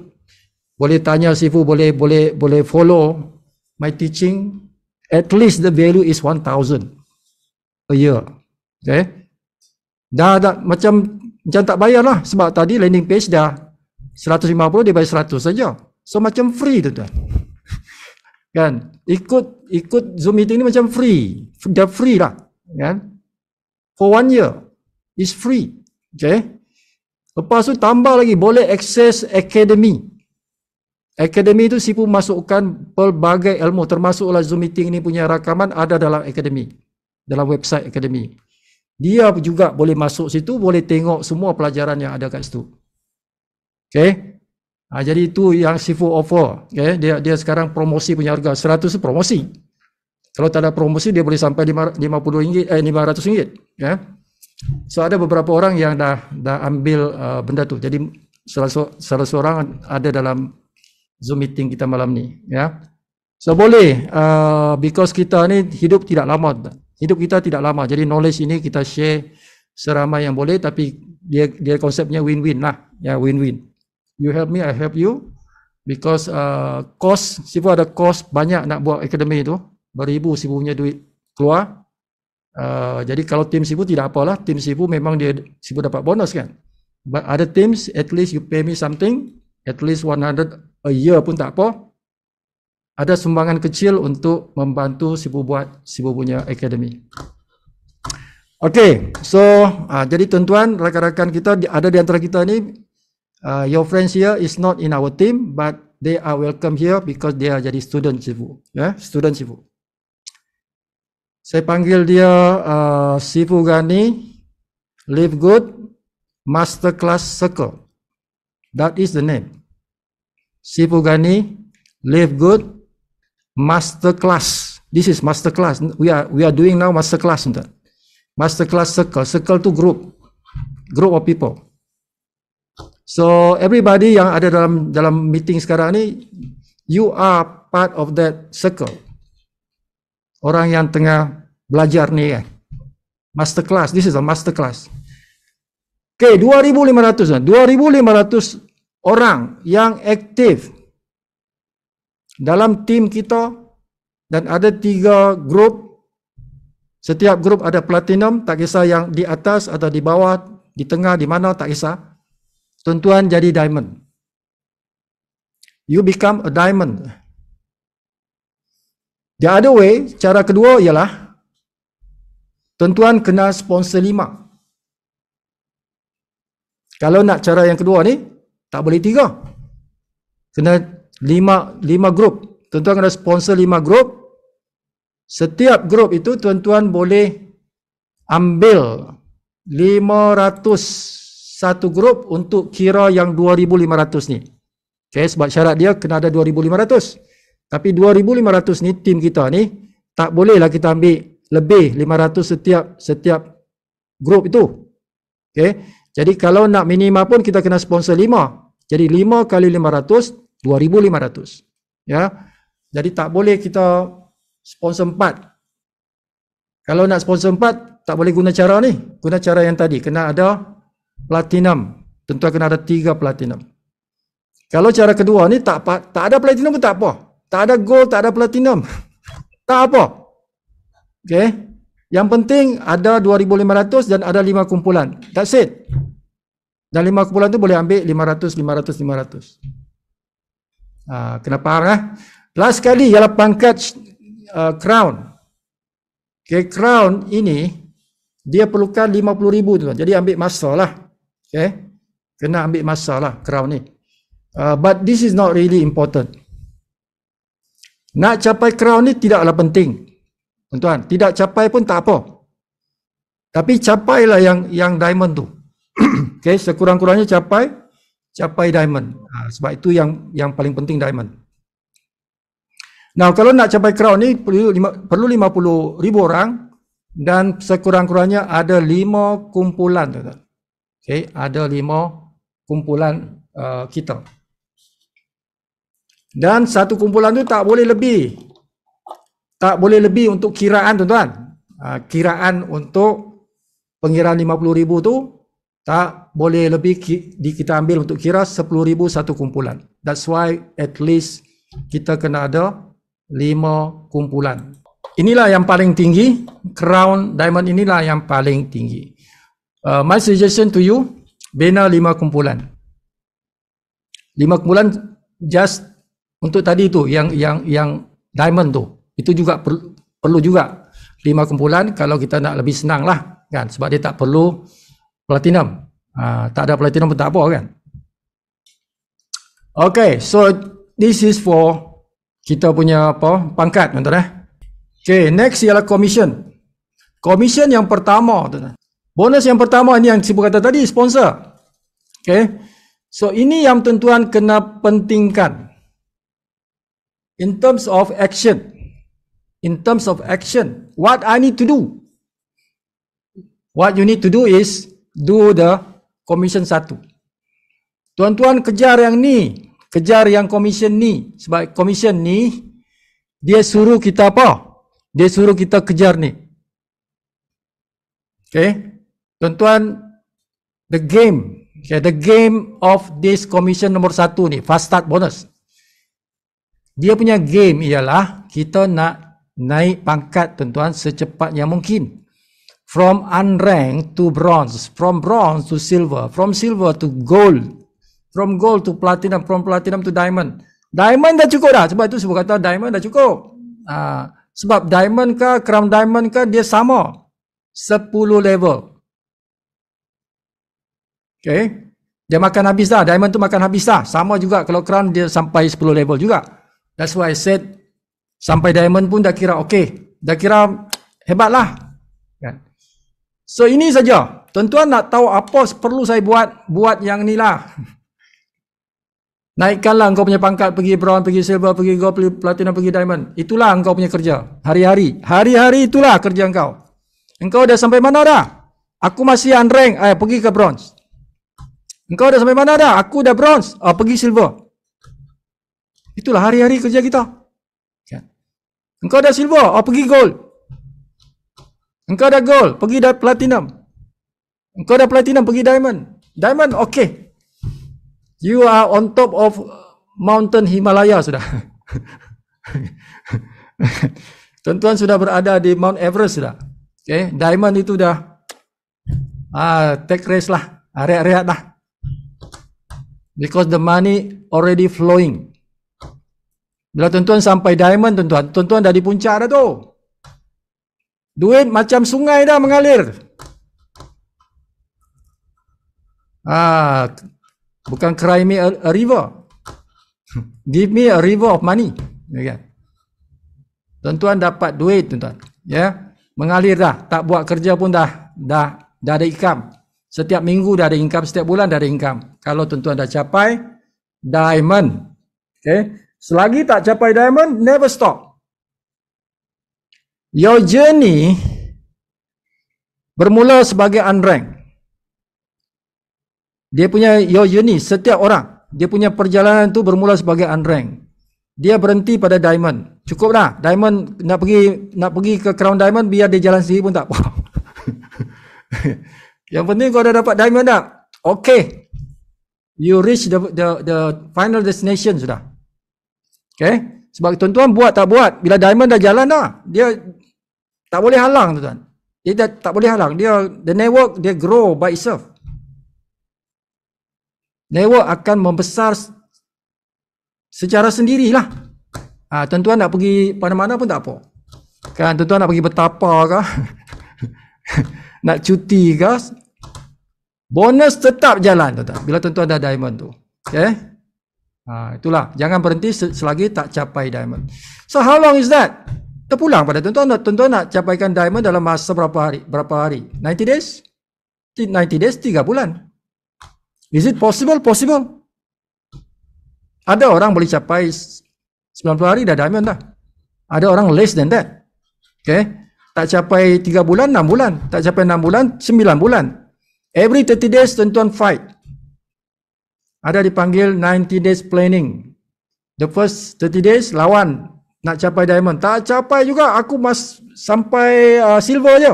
boleh tanya Sifu, boleh follow my teaching, at least the value is 1000 a year. Okay. Dah macam tak bayar lah, sebab tadi landing page dah 150, dia bayar 100 saja. So macam free tuan-tuan. Kan? Ikut Zoom meeting ni macam free. Dah free lah. Kan? For 1 year is free. Okay. Lepas tu tambah lagi, boleh access academy. Academy tu Sifu masukkan pelbagai ilmu, termasuklah Zoom meeting ni punya rakaman ada dalam academy, dalam website academy. Dia juga boleh masuk situ, boleh tengok semua pelajaran yang ada kat situ. Okay. Jadi itu yang Sifu offer. Okay. Dia sekarang promosi punya harga 100 tu promosi. Kalau tak ada promosi dia boleh sampai RM500. Okay. So ada beberapa orang yang dah ambil benda tu. Jadi salah seorang ada dalam Zoom meeting kita malam ni, ya. So boleh, because kita ni hidup tidak lama, hidup kita tidak lama, jadi knowledge ini kita share seramai yang boleh, tapi dia konsepnya win-win lah, ya, win-win. You help me, I help you, because cost, Sifu ada cost banyak nak buat akademi itu, beribu Sifu punya duit keluar. Jadi kalau tim Sifu tidak apalah, tim Sifu memang Sifu dapat bonus kan. But other teams, at least you pay me something, at least 100 a year pun tak apa. Ada sumbangan kecil untuk membantu Sifu buat Sifu punya akademi. Okay, so jadi tuan-tuan, rakan-rakan kita ada di antara kita ni, your friends here is not in our team, but they are welcome here because they are jadi student Sifu, ya, student Sifu. Saya panggil dia Sifu Ghani Live Good Masterclass Circle. That is the name. Sifu Ghani Live Good Masterclass. This is masterclass. We are doing now masterclass. Masterclass circle. Circle to group of people. So everybody yang ada dalam meeting sekarang ni, you are part of that circle. Orang yang tengah belajar ni kan. Masterclass. This is a masterclass. Okay, 2,500 orang yang aktif dalam tim kita, dan ada 3 grup. Setiap grup ada platinum, tak kisah yang di atas atau di bawah, di tengah, di mana, tak kisah. Tuan-tuan jadi diamond. You become a diamond. The other way, cara kedua ialah tuan-tuan kena sponsor 5. Kalau nak cara yang kedua ni, tak boleh 3. Kena 5 grup. Tuan-tuan kena sponsor 5 grup. Setiap grup itu tuan-tuan boleh ambil 500 satu grup untuk kira yang 2,500 ni. Okay, sebab syarat dia kena ada 2,500. Tapi 2,500 ni tim kita ni tak bolehlah kita ambil lebih 500 setiap grup itu. Okay, jadi kalau nak minima pun kita kena sponsor 5. Jadi 5 kali 500 2,500. Ya. Jadi tak boleh kita sponsor 4. Kalau nak sponsor 4 tak boleh guna cara ni. Guna cara yang tadi, kena ada platinum. Tentu kena ada 3 platinum. Kalau cara kedua ni tak ada platinum pun tak apa. Tak ada gold, tak ada platinum. Tak apa. Okey. Yang penting ada 2,500 dan ada 5 kumpulan. That's it. Dan 5 kumpulan tu boleh ambil 500. Kena faham. Last kali ialah pangkat crown. Okay, crown ini dia perlukan 50,000 tu. Jadi ambil masa lah. Okay. Kena ambil masa lah crown ni. But this is not really important. Nak capai crown ni tidaklah penting. Tuan-tuan, tidak capai pun tak apa. Tapi capailah yang diamond tu. Okay, sekurang-kurangnya capai diamond. Sebab itu yang paling penting diamond. Nah, kalau nak capai crown ni perlu 50,000 orang dan sekurang-kurangnya ada 5 kumpulan. Okay, ada 5 kumpulan kita. Dan satu kumpulan tu tak boleh lebih. Tak boleh lebih untuk kiraan, tuan-tuan. Kiraan untuk pengiraan 50,000 tu tak boleh lebih kita ambil untuk kira 10,000 satu kumpulan. That's why at least kita kena ada 5 kumpulan. Inilah yang paling tinggi. Crown diamond inilah yang paling tinggi. My suggestion to you, bina 5 kumpulan. 5 kumpulan just untuk tadi tu yang diamond tu. Itu juga perlu juga 5 kumpulan kalau kita nak lebih senang lah kan, sebab dia tak perlu platinum. Tak ada platinum pun tak apa kan. Okay, so this is for kita punya pangkat, tuan-tuan. Okay, next ialah commission. Commission yang pertama, tuan-tuan. Bonus yang pertama ini yang saya kata tadi, sponsor. Okay, so ini yang tuan-tuan kena pentingkan. In terms of action. In terms of action, what I need to do? What you need to do is do the commission 1. Tuan-tuan kejar yang ni. Kejar yang komisen ni. Sebab komisen ni, dia suruh kita apa? Dia suruh kita kejar ni. Okay. Tuan-tuan, the game. Okay, the game of this commission nombor 1 ni, fast start bonus. Dia punya game ialah kita nak naik pangkat tuan-tuan secepatnya mungkin. From unranked to bronze, from bronze to silver, from silver to gold, from gold to platinum, from platinum to diamond. Diamond dah cukup dah. Sebab itu saya kata diamond dah cukup. Sebab diamond ke, crown diamond ke, dia sama. 10 level. Okay. Dia makan habis dah. Diamond tu makan habis dah. Sama juga kalau crown dia sampai 10 level juga. That's why I said sampai diamond pun dah kira okay. Dah kira hebat lah. Kan? So ini saja. Tuan-tuan nak tahu apa perlu saya buat yang ni lah. Naikkanlah engkau punya pangkat, pergi bronze, pergi silver, pergi gold, pergi platinum, pergi diamond. Itulah engkau punya kerja. Hari-hari. Hari-hari itulah kerja engkau. Engkau dah sampai mana dah? Aku masih unranked. Pergi ke bronze. Engkau dah sampai mana dah? Aku dah bronze. Pergi silver. Itulah hari-hari kerja kita. Engkau dah silver. Pergi gold. Engkau dah gold, pergi dah platinum. Engkau dah platinum, pergi diamond. Diamond, okay. You are on top of mountain Himalaya sudah. Tuan-tuan sudah berada di Mount Everest sudah. Okay, diamond itu dah take rest lah, rehat-rehat lah. Because the money already flowing. Bila tuan-tuan sampai diamond, tuan-tuan dah di puncak dah tu. Duit macam sungai dah mengalir. Bukan cry me a river. Give me a river of money. Tuan-tuan dapat duit, tuan-tuan. Ya, mengalir dah. Tak buat kerja pun dah ada income. Setiap minggu dah ada income, setiap bulan dah ada income. Kalau tuan-tuan dah capai diamond. Okay. Selagi tak capai diamond, never stop. Your journey bermula sebagai unranked. Dia punya your journey, setiap orang, dia punya perjalanan tu bermula sebagai unranked. Dia berhenti pada diamond. Cukup dah. Diamond nak pergi ke crown diamond, biar dia jalan sendiri pun tak apa. Yang penting kau dah dapat diamond dah. Okay. You reach the final destination sudah. Okay. Sebab tuan-tuan buat tak buat, bila diamond dah jalan dah, dia tak boleh halang, tuan-tuan. Dia tak boleh halang. The network, dia grow by itself. Network akan membesar secara sendirilah. Tuan-tuan nak pergi mana-mana pun tak apa. Kan, tuan-tuan nak pergi bertapa ke? Nak cuti ke? Bonus tetap jalan, tuan-tuan. Bila tuan-tuan dah diamond tu. Okay? Itulah. Jangan berhenti selagi tak capai diamond. So, how long is that? Terpulang pada tuan-tuan. Tuan-tuan nak capaikan diamond dalam masa berapa hari? 90 days? 90 days, 3 bulan. Is it possible? Possible. Ada orang boleh capai 90 hari dah diamond dah. Ada orang less than that. Okay. Tak capai 3 bulan, 6 bulan. Tak capai 6 bulan, 9 bulan. Every 30 days tuan-tuan fight. Ada dipanggil 90 days planning. The first 30 days lawan. Nak capai diamond. Tak capai juga. Aku sampai silver je.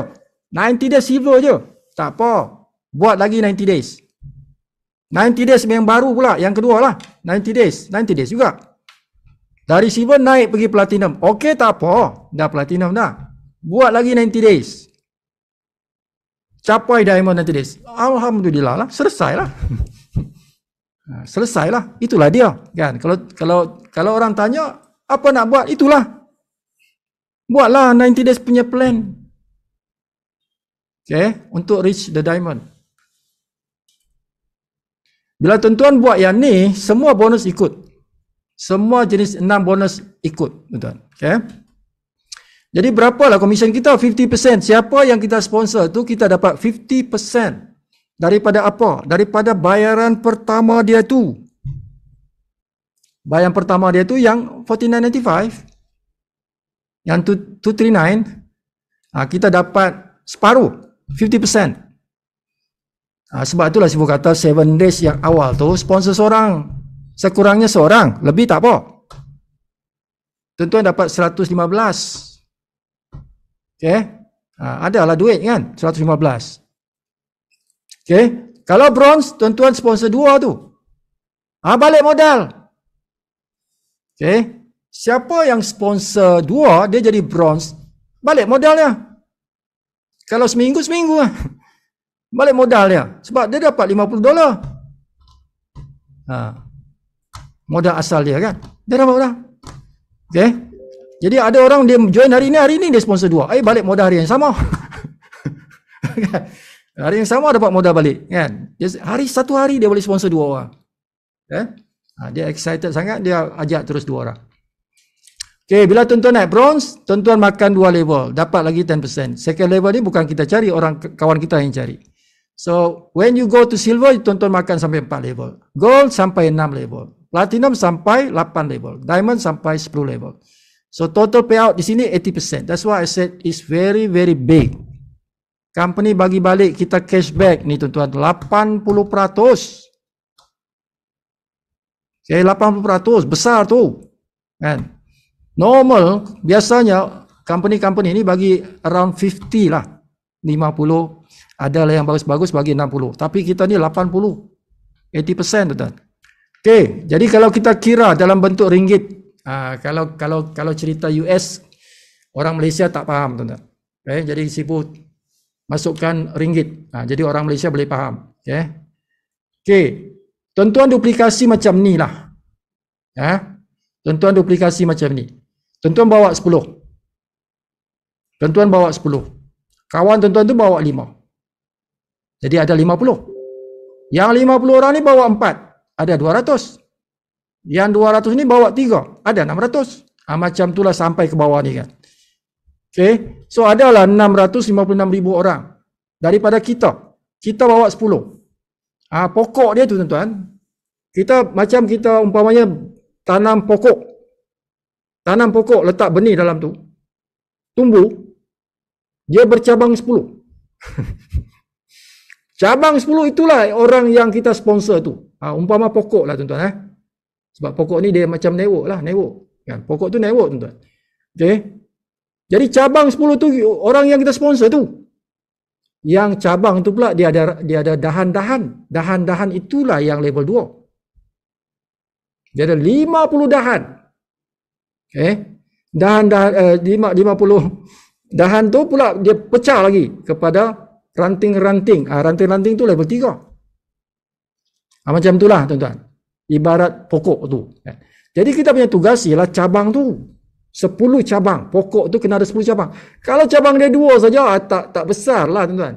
90 days silver je. Tak apa. Buat lagi 90 days. 90 days yang baru pula. Yang kedua lah. 90 days. 90 days juga. Dari silver naik pergi platinum. Okey, tak apa. Dah platinum dah. Buat lagi 90 days. Capai diamond 90 days. Alhamdulillah lah. Selesai lah. Selesai lah. Itulah dia. Kan? Kalau orang tanya, apa nak buat? Itulah. Buatlah 90 days punya plan. Okay. Untuk reach the diamond. Bila tuan-tuan buat yang ni, semua bonus ikut. Semua jenis 6 bonus ikut, tuan-tuan. Okay. Jadi berapalah komisen kita? 50%. Siapa yang kita sponsor tu, kita dapat 50%. Daripada apa? Daripada bayaran pertama dia tu. Bayaran pertama dia tu yang 49.95. Yang 239. Kita dapat separuh. 50%. Sebab itulah saya kata 7 days yang awal tu sponsor seorang. Sekurangnya seorang, lebih tak apa. Tuan-tuan dapat 115. Okey. Adalah duit kan, 115. Okey. Kalau bronze, tuan-tuan sponsor 2 tu. Balik modal. Okey. Siapa yang sponsor 2, dia jadi bronze, balik modalnya. Kalau seminggu lah. Balik modalnya. Sebab dia dapat $50. Modal asal dia kan. Dia dapat modal. Okay. Jadi ada orang dia join hari ni dia sponsor 2. Balik modal hari yang sama. Hari yang sama dapat modal balik kan. Satu hari dia boleh sponsor 2 orang. Dia excited sangat, dia ajak terus 2 orang. Okay, bila tuan-tuan naik bronze, tuan-tuan makan 2 level, dapat lagi 10%. Second level ni bukan kita cari, orang kawan kita yang cari. So, when you go to silver, tuan-tuan makan sampai 4 level. Gold sampai 6 level. Platinum sampai 8 level. Diamond sampai 10 level. So, total payout di sini 80%. That's why I said it's very, very big. Company bagi balik kita cashback ni tuan-tuan, 80%. Okay, 80%, besar tu. Kan? Normal, biasanya company-company ni bagi around 50 lah. 50. Ada lah yang bagus-bagus bagi 60. Tapi kita ni 80. 80% tuan-tuan. Okay, jadi kalau kita kira dalam bentuk ringgit, kalau cerita US, orang Malaysia tak faham tuan-tuan. Okay, jadi sibuk masukkan ringgit. Jadi orang Malaysia boleh faham. Okay, tuan-tuan duplikasi macam ni lah. Tuan-tuan duplikasi macam ni. Tuan-tuan bawa 10. Tuan-tuan bawa 10. Kawan tuan-tuan tu bawa 5. Jadi ada 50. Yang 50 orang ni bawa 4. Ada 200. Yang 200 ni bawa 3. Ada 600. Macam itulah sampai ke bawah ni kan. Okay. So adalah 656,000 orang. Daripada kita. Kita bawa 10. Pokok dia tu tuan-tuan. Macam kita umpamanya tanam pokok. Tanam pokok, letak benih dalam tu. Tumbuh. Dia bercabang 10. Cabang 10 itulah orang yang kita sponsor tu. Umpama pokok lah tuan-tuan. Sebab pokok ni dia macam network lah. Network. Kan? Pokok tu network tuan-tuan. Okay. Jadi cabang 10 tu orang yang kita sponsor tu. Yang cabang tu pula dia ada dahan-dahan. Dahan-dahan itulah yang level 2. Dia ada 50 dahan. Dahan-dahan 50 dahan tu pula dia pecah lagi kepada ranting-ranting. Ranting-ranting tu level 3. Macam itulah tuan-tuan. Ibarat pokok tu. Jadi kita punya tugas ialah cabang tu. 10 cabang. Pokok tu kena ada 10 cabang. Kalau cabang dia 2 saja tak besar lah tuan-tuan.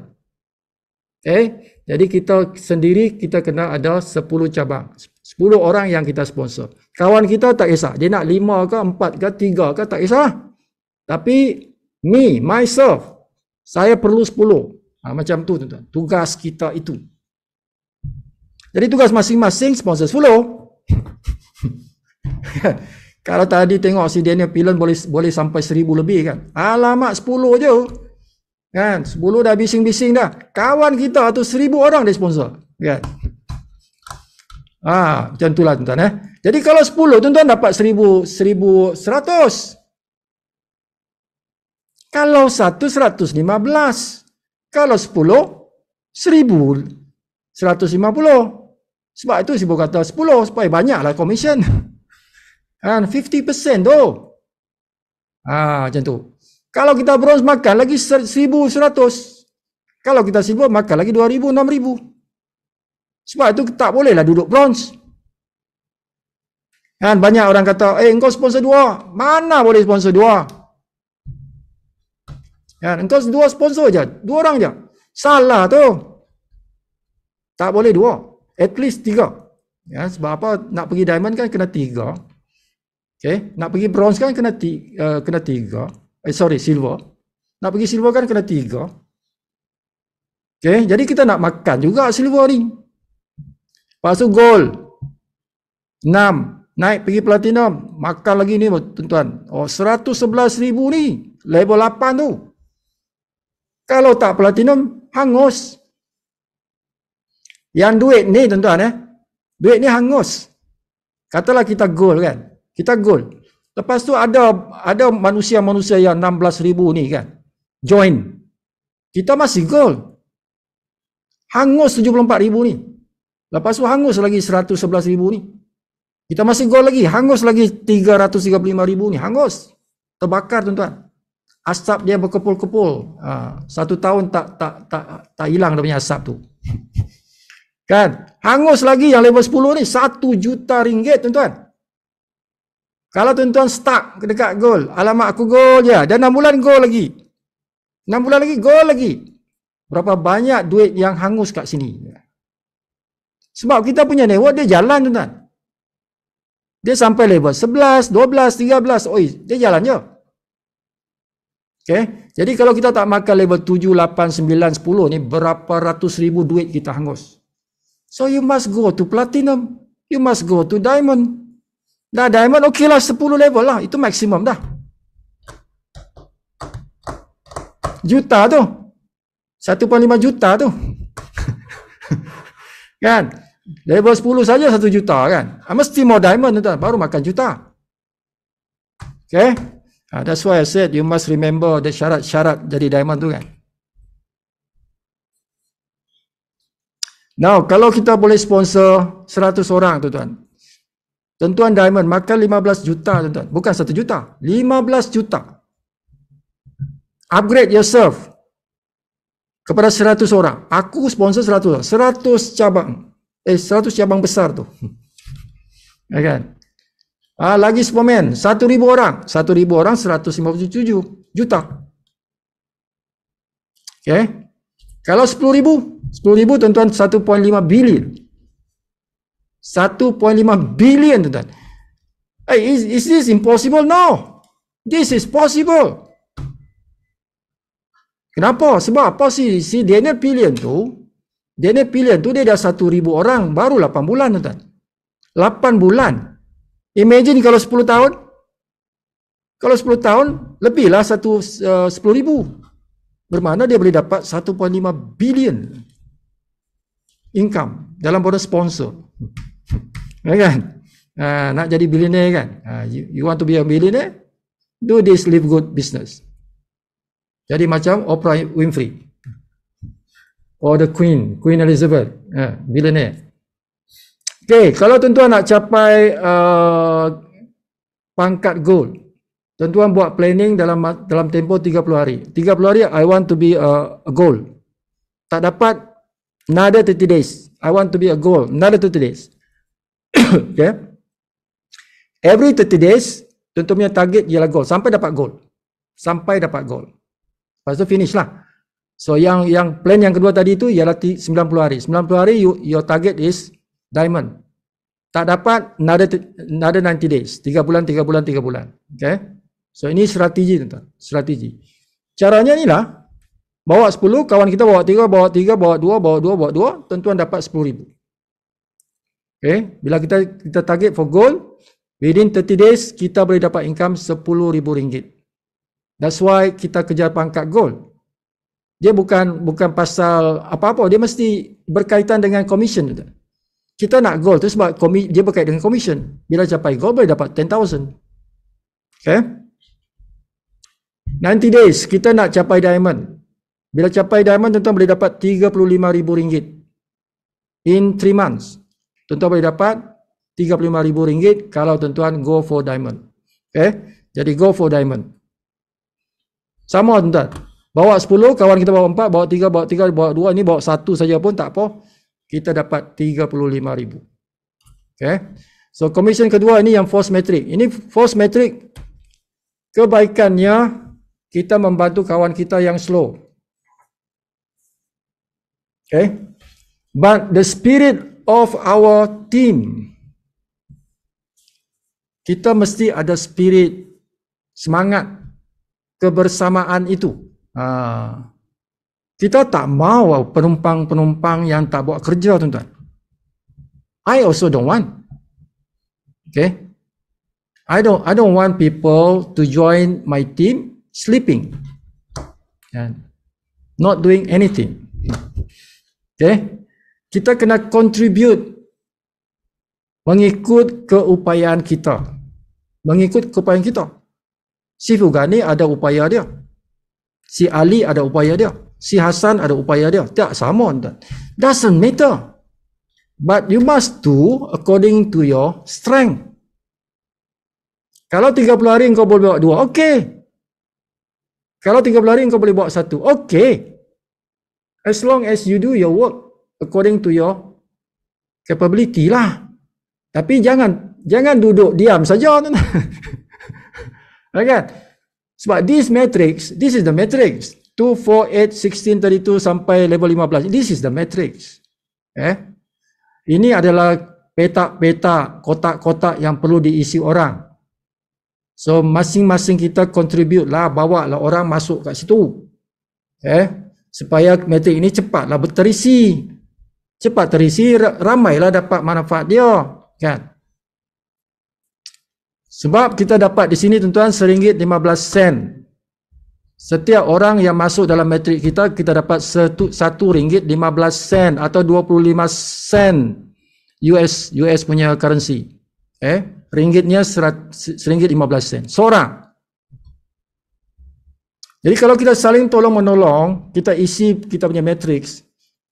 Jadi kita sendiri kita kena ada 10 cabang. 10 orang yang kita sponsor. Kawan kita tak kisah. Dia nak 5 ke 4 ke 3 ke tak kisah. Tapi myself, saya perlu 10. Macam tu tuan-tuan. Tugas kita itu. Jadi tugas masing-masing sponsor 10. Kalau tadi tengok si Daniel Pilon boleh sampai 1,000 lebih kan. Alamak 10 je. Kan? 10 dah bising-bising dah. Kawan kita tu 1,000 orang dia sponsor. Kan? Macam itulah tuan-tuan. Jadi kalau 10 tuan-tuan dapat 1,100. Kalau 115. Kalau 10 1,150. Sebab itu Sibu kata 10 supaya banyaklah komisen. Kan 50% tu. Macam tu. Kalau kita bronze makan lagi 1,100. Kalau kita silver makan lagi 2,000, 6,000. Sebab itu tak bolehlah duduk bronze. Kan banyak orang kata, engkau sponsor 2. Mana boleh sponsor 2? Kan engkau 2 sponsor je, 2 orang je. Salah tu. Tak boleh 2. At least 3. Ya, sebab apa? Nak pergi diamond kan kena 3. Okay. Nak pergi bronze kan kena 3. Silver. Nak pergi silver kan kena 3. Okay. Jadi kita nak makan juga silver ni. Lepas tu gold 6. Naik pergi platinum. Makan lagi ni tuan-tuan. 111,000 ni. Level 8 tu. Kalau tak platinum, hangus. Yang duit ni tuan-tuan. Duit ni hangus. Katalah kita goal kan. Kita goal. Lepas tu ada manusia-manusia yang 16,000 ni kan. Join. Kita masih goal. Hangus 74,000 ni. Lepas tu hangus lagi 111,000 ni. Kita masih goal lagi. Hangus lagi 335,000 ni. Hangus. Terbakar tuan-tuan. Asap dia berkepul-kepul. 1 tahun tak hilang dia punya asap tu. Kan? Hangus lagi yang level 10 ni 1 juta ringgit tuan-tuan. Kalau tuan-tuan stuck dekat goal, alamak aku goal je. Dan 6 bulan goal lagi. 6 bulan lagi goal lagi. Berapa banyak duit yang hangus kat sini. Sebab kita punya network dia jalan tuan-tuan. Dia sampai level 11, 12, 13. Oi, dia jalan je. Okay? Jadi kalau kita tak makan level 7, 8, 9, 10 ni, berapa ratus ribu duit kita hangus. So you must go to platinum. You must go to diamond. Dah diamond okey lah 10 level lah. Itu maksimum dah. Juta tu. 1.5 juta tu. Kan? Level 10 saja 1 juta kan. Mesti mau diamond tuan, baru makan juta. Okay? That's why I said you must remember the syarat-syarat jadi diamond tu kan. Now, kalau kita boleh sponsor 100 orang tuan-tuan. Tuan-tuan diamond makan 15 juta tuan-tuan. Bukan 1 juta. 15 juta. Upgrade yourself kepada 100 orang. Aku sponsor 100 orang. 100 cabang. 100 cabang besar tu. Ya kan? Lagi Superman. 1,000 orang. 1,000 orang 157 juta. Okay. Kalau 10,000. 10,000 tuan-tuan 1.5 bilion. 1.5 bilion tuan-tuan. Hey, is this impossible? No. This is possible. Kenapa? Sebab apa si Daniel Pillion tu dia dah 1,000 orang baru 8 bulan tuan-tuan. 8 bulan. Imagine kalau 10 tahun. Kalau 10 tahun lebihlah 10,000. Bermakna dia boleh dapat 1.5 bilion income dalam bonus sponsor. Ya kan? Nak jadi billionaire kan? You want to be a billionaire? Do this live good business. Jadi macam Oprah Winfrey. Or the Queen Elizabeth. Billionaire. Okay, kalau tuan-tuan nak capai pangkat gold, tuan-tuan buat planning dalam tempoh 30 hari. 30 hari, I want to be a gold. Tak dapat, another 30 days. I want to be a gold. Another 30 days. Okay. Every 30 days, tuan-tuan punya target ialah gold. Sampai dapat gold. Sampai dapat gold. Lepas tu finish lah. So yang plan yang kedua tadi tu ialah 90 hari. 90 hari your target is diamond. Tak dapat another 90 days. 3 bulan. Okay. So ini strategi tuan-tuan. Strategi. Caranya ni lah. Bawa 10, kawan kita bawa 3, bawa 2, tuan-tuan dapat 10,000. Okay. Bila kita target for gold, within 30 days kita boleh dapat income RM10,000. That's why kita kejar pangkat gold. Dia bukan pasal apa-apa, dia mesti berkaitan dengan commission. Kita nak gold tu sebab dia berkaitan dengan commission. Bila capai gold boleh dapat 10,000. Okay? 90 days kita nak capai diamond. Bila capai diamond tuan-tuan boleh dapat RM35,000. In 3 months. Tuan-tuan boleh dapat RM35,000 kalau tuan-tuan go for diamond. Okay? Jadi go for diamond. Sama tuan-tuan. Bawa 10, kawan kita bawa 4, bawa 3, bawa 2, ni bawa 1 saja pun tak apa. Kita dapat 35,000. Okay. So commission kedua ini yang force metric. Ini force metric kebaikannya kita membantu kawan kita yang slow. Okay. But the spirit of our team, kita mesti ada spirit, semangat kebersamaan itu. Kita tak mau penumpang-penumpang yang tak buat kerja tuan-tuan. I also don't want. Okay. I don't want people to join my team sleeping and not doing anything. Okay. Kita kena contribute mengikut keupayaan kita. Mengikut keupayaan kita. Si Fugani ada upaya dia. Si Ali ada upaya dia. Si Hasan ada upaya dia. Tak sama. Doesn't matter. But you must do according to your strength. Kalau 30 hari kau boleh bawa 2, okey. Kalau 30 hari kau boleh bawa 1, okey. As long as you do your work according to your capability lah. Tapi jangan duduk diam saja. Kan? Sebab this is the matrix. 2, 4, 8, 16, 32 sampai level 15. This is the matrix. Ini adalah petak-petak, kotak-kotak yang perlu diisi orang. So masing-masing kita contribute lah, bawa lah orang masuk kat situ. Supaya matrik ini cepatlah terisi. Cepat terisi, ramailah dapat manfaat dia, kan? Sebab kita dapat di sini tuan-tuan RM1.15. Setiap orang yang masuk dalam matrik kita dapat RM1.15 atau 25 sen US punya currency. Ringgitnya RM1.15 seorang. Jadi kalau kita saling tolong menolong, kita isi kita punya matrix,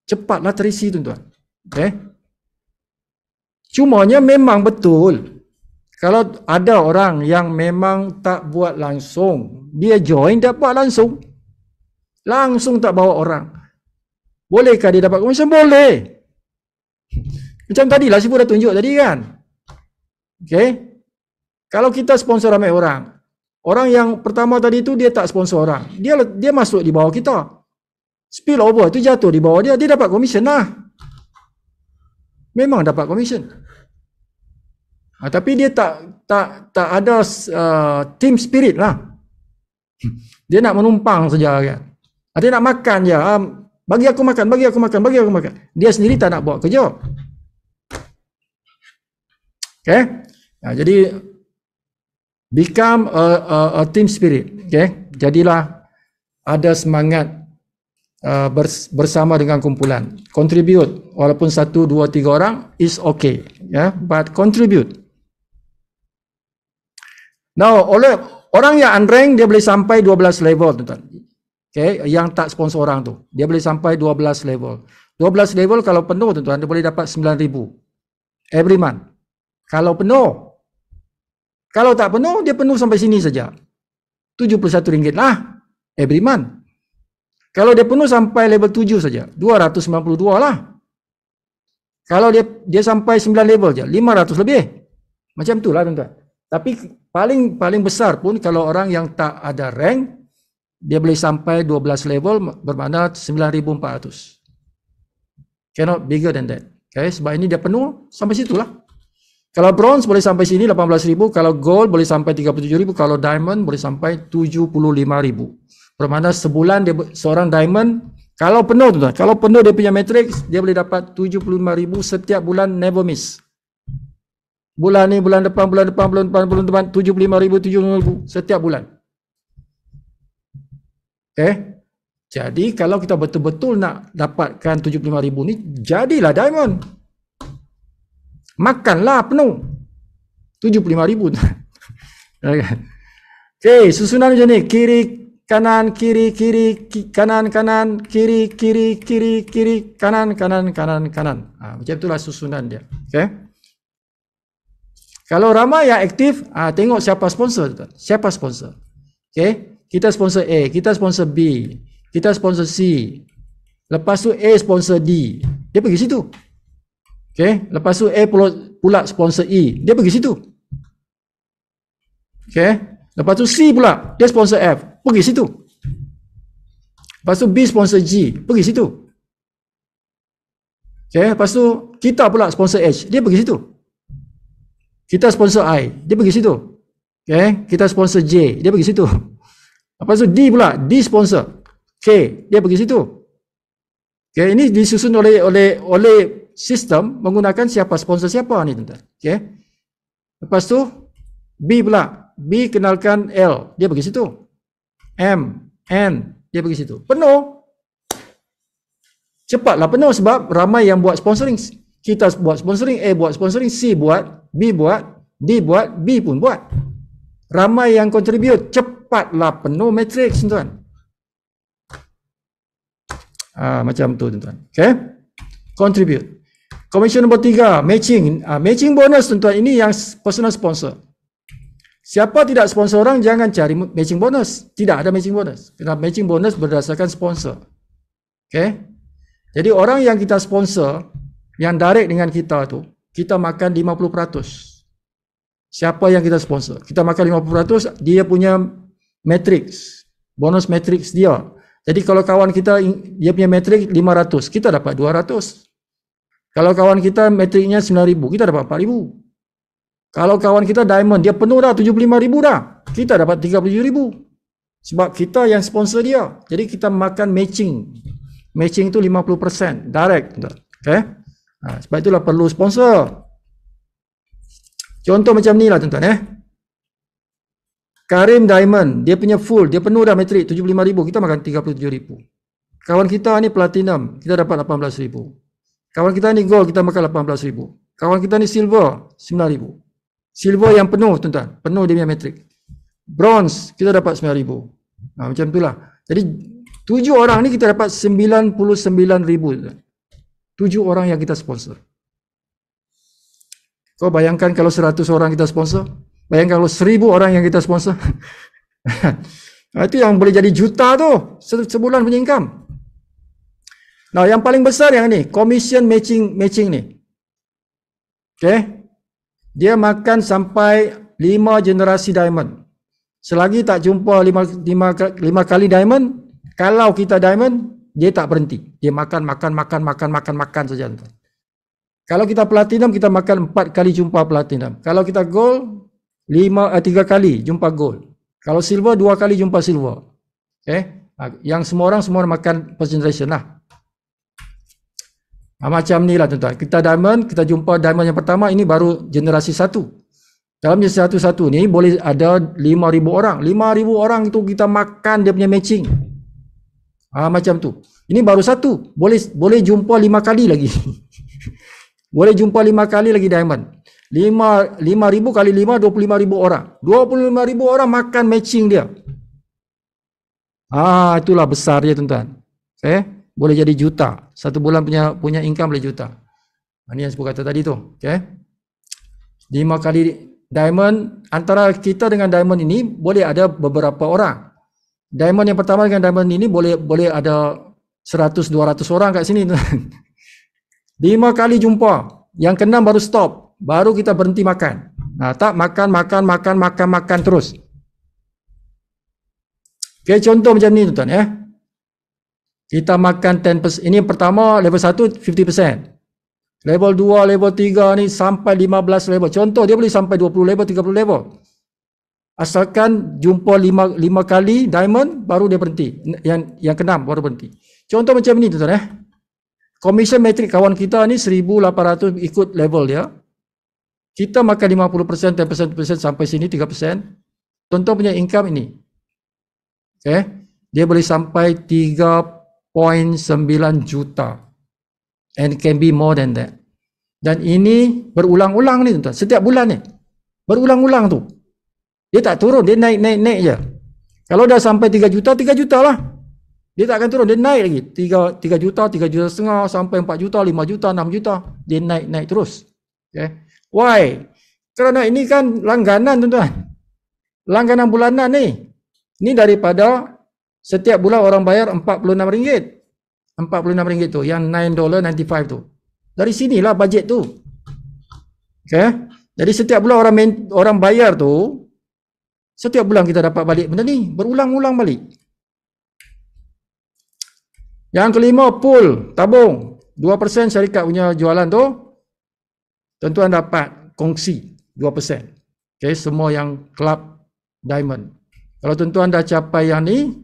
cepatlah terisi tuan-tuan. Cumanya memang betul, kalau ada orang yang memang tak buat langsung, dia join tak buat langsung tak bawa orang, bolehkah dia dapat komisen? Boleh. Macam tadilah Sifu dah tunjuk tadi kan. Kalau kita sponsor ramai orang yang pertama tadi tu dia tak sponsor orang, dia masuk di bawah kita, spill over tu jatuh di bawah dia dapat komisen lah. Memang dapat komisen. Tapi dia tak ada team spirit lah. Dia nak menumpang saja kan. Dia nak makan je. Bagi aku makan. Dia sendiri tak nak buat kerja. Jadi become a team spirit. Jadilah ada semangat bersama dengan kumpulan. Contribute walaupun 1, 2, 3 orang is okay. But contribute. Now, oleh orang yang unranked dia boleh sampai 12 level tuan-tuan. Yang tak sponsor orang tu, dia boleh sampai 12 level. 12 level kalau penuh tuan-tuan, dia boleh dapat 9,000 every month. Kalau penuh. Kalau tak penuh, dia penuh sampai sini saja. RM71 lah every month. Kalau dia penuh sampai level 7 saja, 292 lah. Kalau dia sampai 9 level je, 500 lebih. Macam itulah tuan-tuan. Tapi paling besar pun kalau orang yang tak ada rank, dia boleh sampai 12 level, bermakna 9,400. Cannot bigger than that. Sebab ini dia penuh sampai situlah. Kalau bronze boleh sampai sini 18,000, kalau gold boleh sampai 37,000, kalau diamond boleh sampai 75,000. Bermakna sebulan dia seorang diamond, kalau penuh tuan-tuan, kalau penuh dia punya matrix, dia boleh dapat 75,000 setiap bulan, never miss. Bulan ni, bulan depan, 75,000 setiap bulan. Jadi kalau kita betul-betul nak dapatkan 75,000 ni, jadilah diamond. Makanlah penuh 75,000. Susunan macam ni, kiri kanan, kiri kanan, kiri kanan. Macam itulah susunan dia. Kalau ramai yang aktif, tengok siapa sponsor. Siapa sponsor? Kita sponsor A, kita sponsor B, kita sponsor C. Lepas tu A sponsor D, dia pergi situ. Lepas tu A pula sponsor E, dia pergi situ. Lepas tu C pula, dia sponsor F, pergi situ. Lepas tu B sponsor G, pergi situ. Lepas tu kita pula sponsor H, dia pergi situ. Kita sponsor I, dia pergi situ. Kita sponsor J, dia pergi situ. Lepas tu D pula, D sponsor K, dia pergi situ. Ini disusun oleh sistem menggunakan siapa sponsor siapa ni tuan-tuan. Lepas tu B pula, B kenalkan L, dia pergi situ. M, N, dia pergi situ. Penuh. Cepatlah penuh sebab ramai yang buat sponsoring. Kita buat sponsoring, A buat sponsoring, C buat, B buat, D buat, B pun buat. Ramai yang contribute, cepatlah penuh matrix tuan. Macam tu tuan. Okay? Contribute. Komisen nombor 3, matching. Matching bonus tuan, ini yang personal sponsor. Siapa tidak sponsor orang, jangan cari matching bonus. Tidak ada matching bonus. Kerana matching bonus berdasarkan sponsor. Okay? Jadi orang yang kita sponsor, yang direct dengan kita tu, kita makan 50%. Siapa yang kita sponsor? Kita makan 50%, dia punya matrix. Bonus matrix dia. Jadi kalau kawan kita, dia punya matrix 500, kita dapat 200. Kalau kawan kita matriknya 9,000, kita dapat 4,000. Kalau kawan kita diamond, dia penuh dah 75,000 dah, kita dapat 37,000. Sebab kita yang sponsor dia. Jadi kita makan matching. Matching tu 50% direct. Okay? Sebab itulah perlu sponsor. Contoh macam ni lah tuan-tuan. Karim Diamond, dia punya full, dia penuh dah matrik 75,000, kita makan 37,000. Kawan kita ni platinum, kita dapat 18,000. Kawan kita ni gold, kita makan 18,000. Kawan kita ni silver, 9,000. Silver yang penuh tuan-tuan, penuh dia punya matrik. Bronze, kita dapat 9,000. Macam itulah. Jadi 7 orang ni kita dapat 99,000 tuan. 7 orang yang kita sponsor. Kau bayangkan kalau 100 orang kita sponsor? Bayangkan kalau 1,000 orang yang kita sponsor. Itu yang boleh jadi juta tu sebulan punya income. Nah, yang paling besar yang ni, commission matching ni. Okay? Dia makan sampai 5 generasi diamond. Selagi tak jumpa 5 kali diamond, kalau kita diamond, dia tak berhenti. Dia makan saja. Kalau kita platinum, kita makan 4 kali jumpa platinum. Kalau kita gold, 3 kali jumpa gold. Kalau silver, 2 kali jumpa silver. Okay? Yang semua orang makan first generation lah. Macam ni lah tuan-tuan. Kita diamond, kita jumpa diamond yang pertama, ini baru generasi 1. Dalam generasi 1 ni boleh ada 5,000 orang. 5,000 orang itu kita makan dia punya matching. Macam tu. Ini baru 1. Boleh jumpa 5 kali lagi. Boleh jumpa 5 kali lagi diamond. 5,000 kali 5, 25,000 orang. 25,000 orang makan matching dia. Itulah besar dia tuan-tuan. Okay? Boleh jadi juta. Satu bulan punya income boleh juta. Ini yang saya kata tadi tu. Okay? 5 kali diamond. Antara kita dengan diamond ini boleh ada beberapa orang. Diamond yang pertama dengan diamond ini boleh ada 100-200 orang kat sini tuan. 5 kali jumpa. Yang keenam baru stop. Baru kita berhenti makan. Tak makan terus. Okay, contoh macam ni tuan-tuan. Kita makan 10%. Ini yang pertama, level 1 50%. Level 2, level 3 ni sampai 15 level. Contoh dia boleh sampai 20 level, 30 level. Asalkan jumpa 5 kali diamond, baru dia berhenti. Yang keenam baru berhenti. Contoh macam ni tuan-tuan. Commission matrix kawan kita ni 1,800 ikut level dia. Kita makan 50%, 10% sampai sini 3%. Contoh punya income ini. Okay. Dia boleh sampai 3.9 juta. And it can be more than that. Dan ini berulang-ulang ni tuan-tuan. Setiap bulan ni. Berulang-ulang tu. Dia tak turun, dia naik je. Kalau dah sampai 3 juta, 3 juta lah. Dia tak akan turun, dia naik lagi. 3 juta, 3 juta setengah, sampai 4 juta, 5 juta, 6 juta. Dia naik terus. Okay. Why? Kerana ini kan langganan tuan-tuan. Langganan bulanan ni. Ini daripada setiap bulan orang bayar RM46. RM46 tu. Yang $9.95 tu. Dari sinilah bajet tu. Okay. Jadi setiap bulan orang bayar tu, setiap bulan kita dapat balik benda ni. Berulang-ulang balik. Yang kelima, pool, tabung. 2% syarikat punya jualan tu. Tuan-tuan dapat kongsi 2%. Okay, semua yang club diamond. Kalau tuan-tuan dah capai yang ni,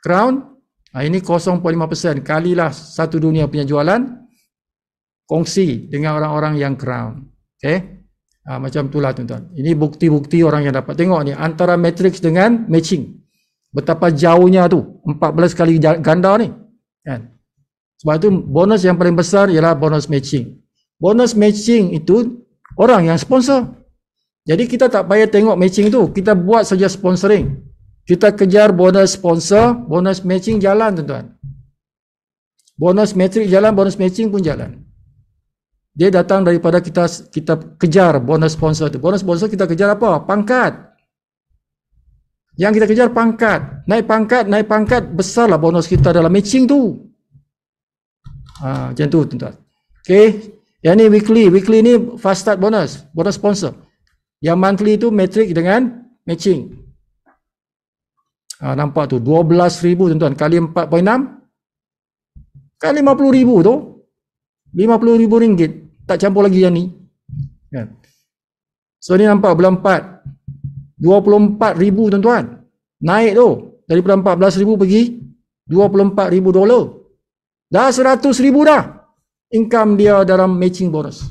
crown, ini 0.5%. Kalilah satu dunia punya jualan, kongsi dengan orang-orang yang crown. Okay, macam itulah tuan-tuan. Ini bukti-bukti orang yang dapat. Tengok ni, antara matrix dengan matching. Betapa jauhnya tu, 14 kali ganda ni. Kan? Sebab itu bonus yang paling besar ialah bonus matching. Bonus matching itu orang yang sponsor. Jadi kita tak payah tengok matching tu, kita buat saja sponsoring. Kita kejar bonus sponsor, bonus matching jalan tuan-tuan. Bonus matching jalan, bonus matching pun jalan. Dia datang daripada kita kejar bonus sponsor tu. Bonus sponsor kita kejar apa? Pangkat. Yang kita kejar pangkat. Naik pangkat, besarlah bonus kita dalam matching tu. Macam tu tuan-tuan. Okay. Yang ni weekly. Weekly ni fast start bonus. Bonus sponsor. Yang monthly tu matrix dengan matching. Nampak tu 12,000 tuan-tuan. Kali 4.6. Kali 50,000 tu. 50,000 ringgit. Tak campur lagi yang ni. So ni nampak bulan 4. 24,000 tuan-tuan. Naik tu. Daripada 14,000 pergi 24,000 dolar. Dah 100,000 dah. Income dia dalam matching bonus.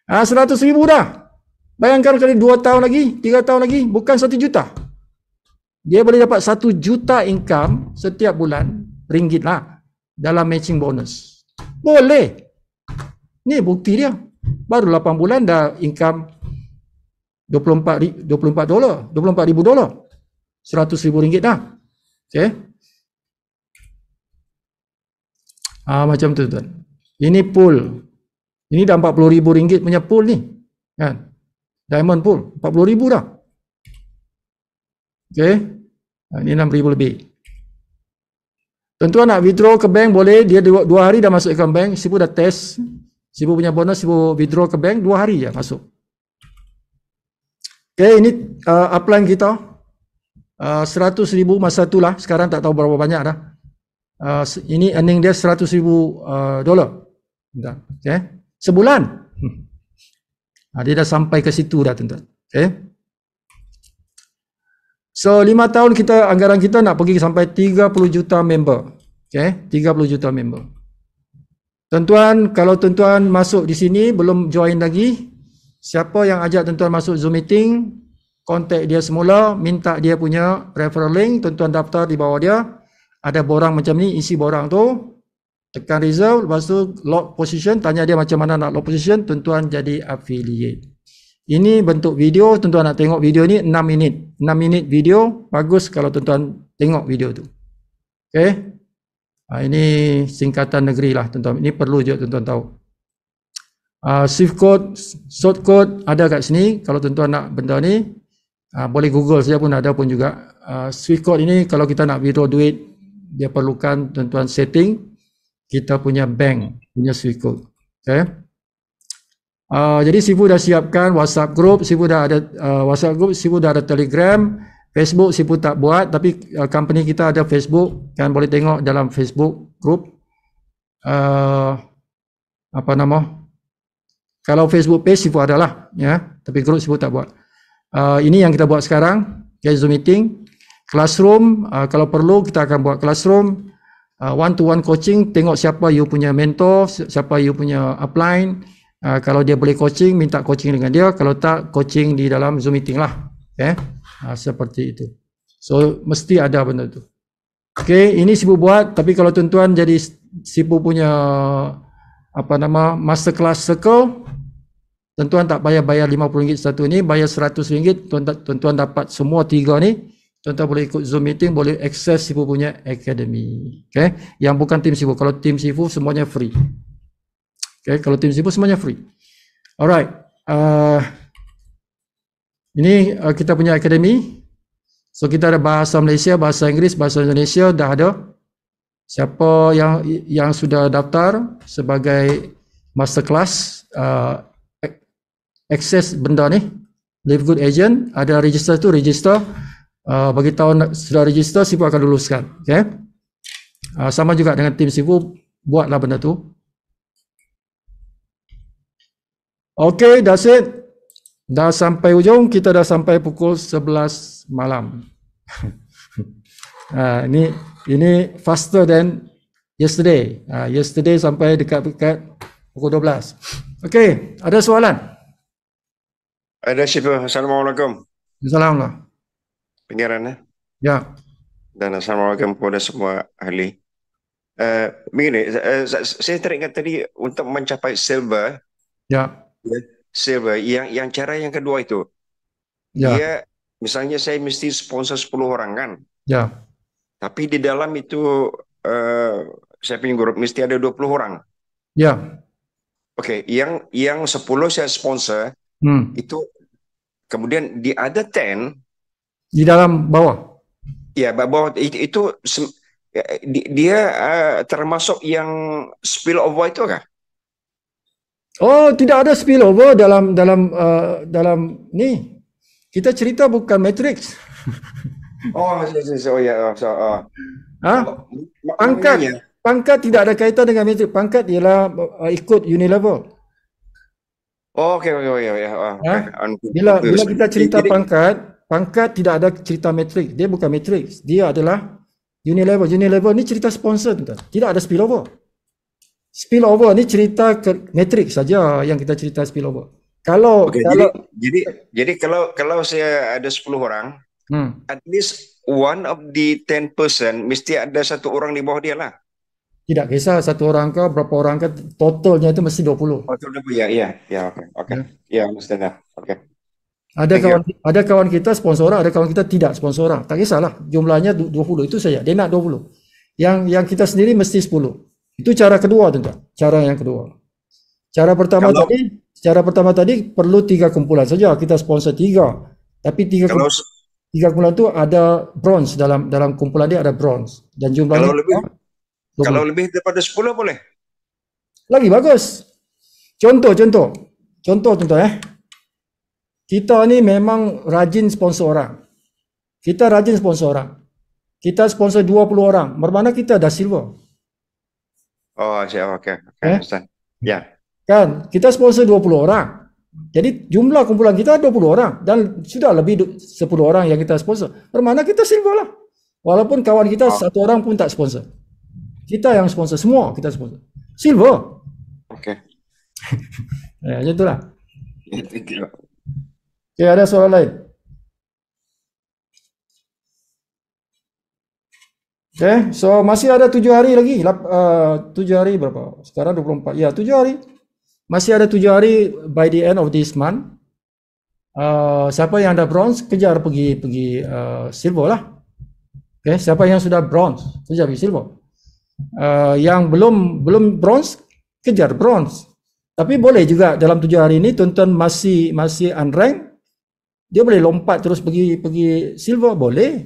100,000 dah. Bayangkan kali 2 tahun lagi, 3 tahun lagi, bukan 1 juta. Dia boleh dapat 1 juta income setiap bulan, ringgit lah, dalam matching bonus. Boleh. Ni bukti dia. Baru 8 bulan dah income 24 dolar, 24,000 dolar. 100,000 ringgit dah. Okay. Macam tu tuan. Ini pool. Ini dah 40,000 ringgit punya pool ni. Kan? Diamond pool 40,000 dah. Okay. Ini 6,000 lebih. Tuan-tuan nak withdraw ke bank boleh. Dia 2 hari dah masuk account bank. Sibu dah test. Sibu punya bonus, Sibu withdraw ke bank 2 hari je masuk. Okay, ini upline kita. 100,000 masa tu lah. Sekarang tak tahu berapa banyak dah. Ini earning dia 100,000 dolar. Okay. Sebulan. Dia dah sampai ke situ dah tuan-tuan. Okay. So 5 tahun kita, anggaran kita nak pergi sampai 30 juta member. Okay. 30 juta member. Tuan-tuan, kalau tuan-tuan masuk di sini belum join lagi, siapa yang ajak tuan-tuan masuk Zoom meeting, kontak dia semula, minta dia punya referral link, tuan-tuan daftar di bawah dia. Ada borang macam ni, isi borang tu, tekan reserve, lepas tu lock position, tanya dia macam mana nak lock position, tuan-tuan jadi affiliate. Ini bentuk video, tuan-tuan nak tengok video ni 6 minit. 6 minit video, bagus kalau tuan-tuan tengok video tu. Okay. Ini singkatan negeri lah tuan-tuan. Ini perlu juga tuan-tuan tahu. Swift code, short code ada kat sini. Kalau tuan-tuan nak benda ni, boleh Google saja pun ada pun juga. Swift code ini kalau kita nak withdraw duit, dia perlukan tuan-tuan setting kita punya bank punya Swift code. Okay. Jadi Sifu dah siapkan WhatsApp group, Sifu dah ada WhatsApp group, Sifu dah ada Telegram, Facebook Sifu tak buat, tapi company kita ada Facebook, kan boleh tengok dalam Facebook group. Apa nama? Kalau Facebook page Sifu adalah, ya, tapi group Sifu tak buat. Ini yang kita buat sekarang, okay, Zoom meeting. Classroom, kalau perlu kita akan buat classroom, one-to-one coaching, tengok siapa you punya mentor, siapa you punya upline. Kalau dia boleh coaching, minta coaching dengan dia. Kalau tak, coaching di dalam Zoom meeting lah. Okay? Seperti itu. So, mesti ada benda tu. Okay, ini Sibu buat. Tapi kalau tuan-tuan jadi Sibu punya masterclass circle, tuan-tuan tak payah bayar RM50 satu ni, bayar RM100. Tuan-tuan dapat semua 3 ni. Tuan-tuan boleh ikut Zoom meeting, boleh akses Sifu punya academy. Okay? Yang bukan tim Sifu. Kalau tim Sifu semuanya free. Okay? Kalau tim Sifu semuanya free. Alright. Ini kita punya academy. So kita ada bahasa Malaysia, bahasa Inggeris, bahasa Indonesia dah ada. Siapa yang sudah daftar sebagai masterclass, akses benda ni, Live Good Agent, ada register tu, register. Bagi tahu sudah register, Sifu akan luluskan. Okay? Sama juga dengan tim Sifu, buatlah benda tu. Okay, that's it. Dah sampai ujung, kita dah sampai pukul 11 malam. Ini faster than yesterday. Yesterday sampai dekat pukul 12. Okay, ada soalan? Ada, Sifu. Assalamualaikum. Assalamualaikum. Pengiran, ya. Dan assalamualaikum kepada semua ahli. Begini, saya teringat tadi untuk mencapai silver, Ya, ya, silver. Yang cara yang kedua itu, ya, dia misalnya saya mesti sponsor 10 orang kan, ya, tapi di dalam itu eh, saya punya grup mesti ada 20 orang. ya. Oke, yang 10 saya sponsor Hmm. itu, kemudian di other 10, Di dalam bawah. ya bahwa itu dia termasuk yang spill over itu kah? Oh, tidak ada spillover dalam ni. Kita cerita bukan matrix. Oh, oh ya, Ah, oh, pangkat, maknanya. pangkat tidak ada kaitan dengan matrix. Pangkat ialah ikut unilevel. Oh, oke, oke, oke, ya, oke. Ah, bila kita cerita Jadi pangkat tidak ada cerita matrix. Dia bukan matrix. Dia adalah unilevel. Unilevel ni cerita sponsor, tuan. Tidak ada spillover. Spillover ni cerita ke matrix saja yang kita cerita spillover. oke, Kalau jadi kalau jadi jadi kalau saya ada 10 orang, hmm, at least one of the 10% mesti ada satu orang di bawah dia lah. tidak kisah satu orang ke berapa orang ke, totalnya itu mesti 20. Oh, itu udah, ya, iya, ya, oke, oke. Ya. Ya, understand dah. Oke. Ada Thank you. kawan kita sponsor orang, ada kawan kita tidak sponsor orang. Tak kisahlah, jumlahnya 20 itu saja. Dia nak 20. Yang kita sendiri mesti 10. Itu cara kedua, tuan. Cara yang kedua. Kalau Cara pertama tadi perlu 3 kumpulan saja. Kita sponsor 3. Tapi 3 kalau kumpulan itu ada bronze, dalam kumpulan dia ada bronze dan kalau jumlahnya lebih 20. kalau lebih daripada 10 boleh. Lagi bagus. Contoh tuan. Kita ni memang rajin sponsor orang. Kita rajin sponsor orang. Kita sponsor 20 orang. Bermakna kita dah silver. Oh, siap, oke, oke, Eh? understand. Ya. Kan? Kita sponsor 20 orang. Jadi jumlah kumpulan kita 20 orang dan sudah lebih 10 orang yang kita sponsor. Bermakna kita silver lah. Walaupun kawan kita Oh, satu orang pun tak sponsor. Kita yang sponsor, semua kita sponsor. Silver. oke. Macam itulah. Thank you. Oke, ada soalan lain? Oke, so masih ada 7 hari lagi. 7 hari berapa? Sekarang 24. Ya, 7 hari. Masih ada 7 hari by the end of this month. Siapa yang ada bronze, kejar pergi silver lah. Oke, siapa yang sudah bronze, kejar pergi silver. Yang belum bronze, kejar bronze. Tapi boleh juga dalam 7 hari ini tuan-tuan masih unranked, dia boleh lompat terus pergi silver, boleh.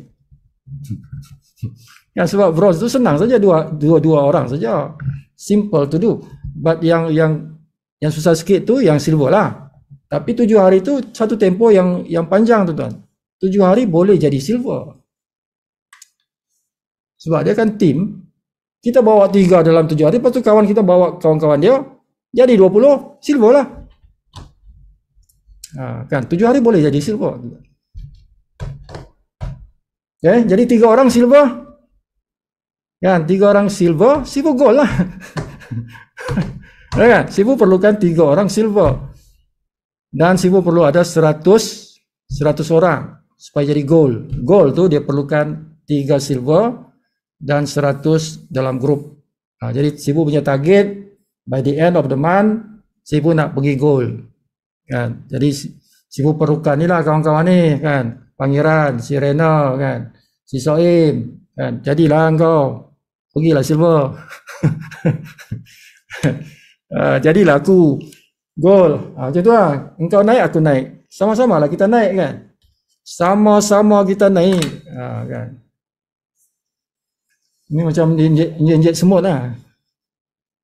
Yang sebab bronze itu senang saja, dua orang saja, simple to do. But yang susah sikit tu yang silver lah. Tapi 7 hari itu satu tempo yang panjang, tuan-tuan. 7 hari boleh jadi silver. Sebab dia kan tim. Kita bawa 3 dalam 7 hari, lepas tu kawan kita bawa kawan-kawan dia, jadi 20, silver lah. Kan 7 hari boleh jadi silver. Okay, jadi 3 orang silver. Kan 3 orang silver gold lah. Kan? Sifu perlukan 3 orang silver. Dan Sifu perlu ada 100 orang supaya jadi gold. Gold tu dia perlukan 3 silver dan 100 dalam grup. Jadi Sifu punya target by the end of the month Sifu nak pergi gold. Kan? Jadi Sifu perlukan ni lah kawan-kawan ni kan. Pangeran, si Rena kan, si Soim kan. Jadilah engkau. Pergilah silver. Jadilah aku gold. Macam tu lah. Engkau naik, aku naik. Sama-sama lah kita naik kan. Sama-sama kita naik. Kan. Ini macam injek semut lah.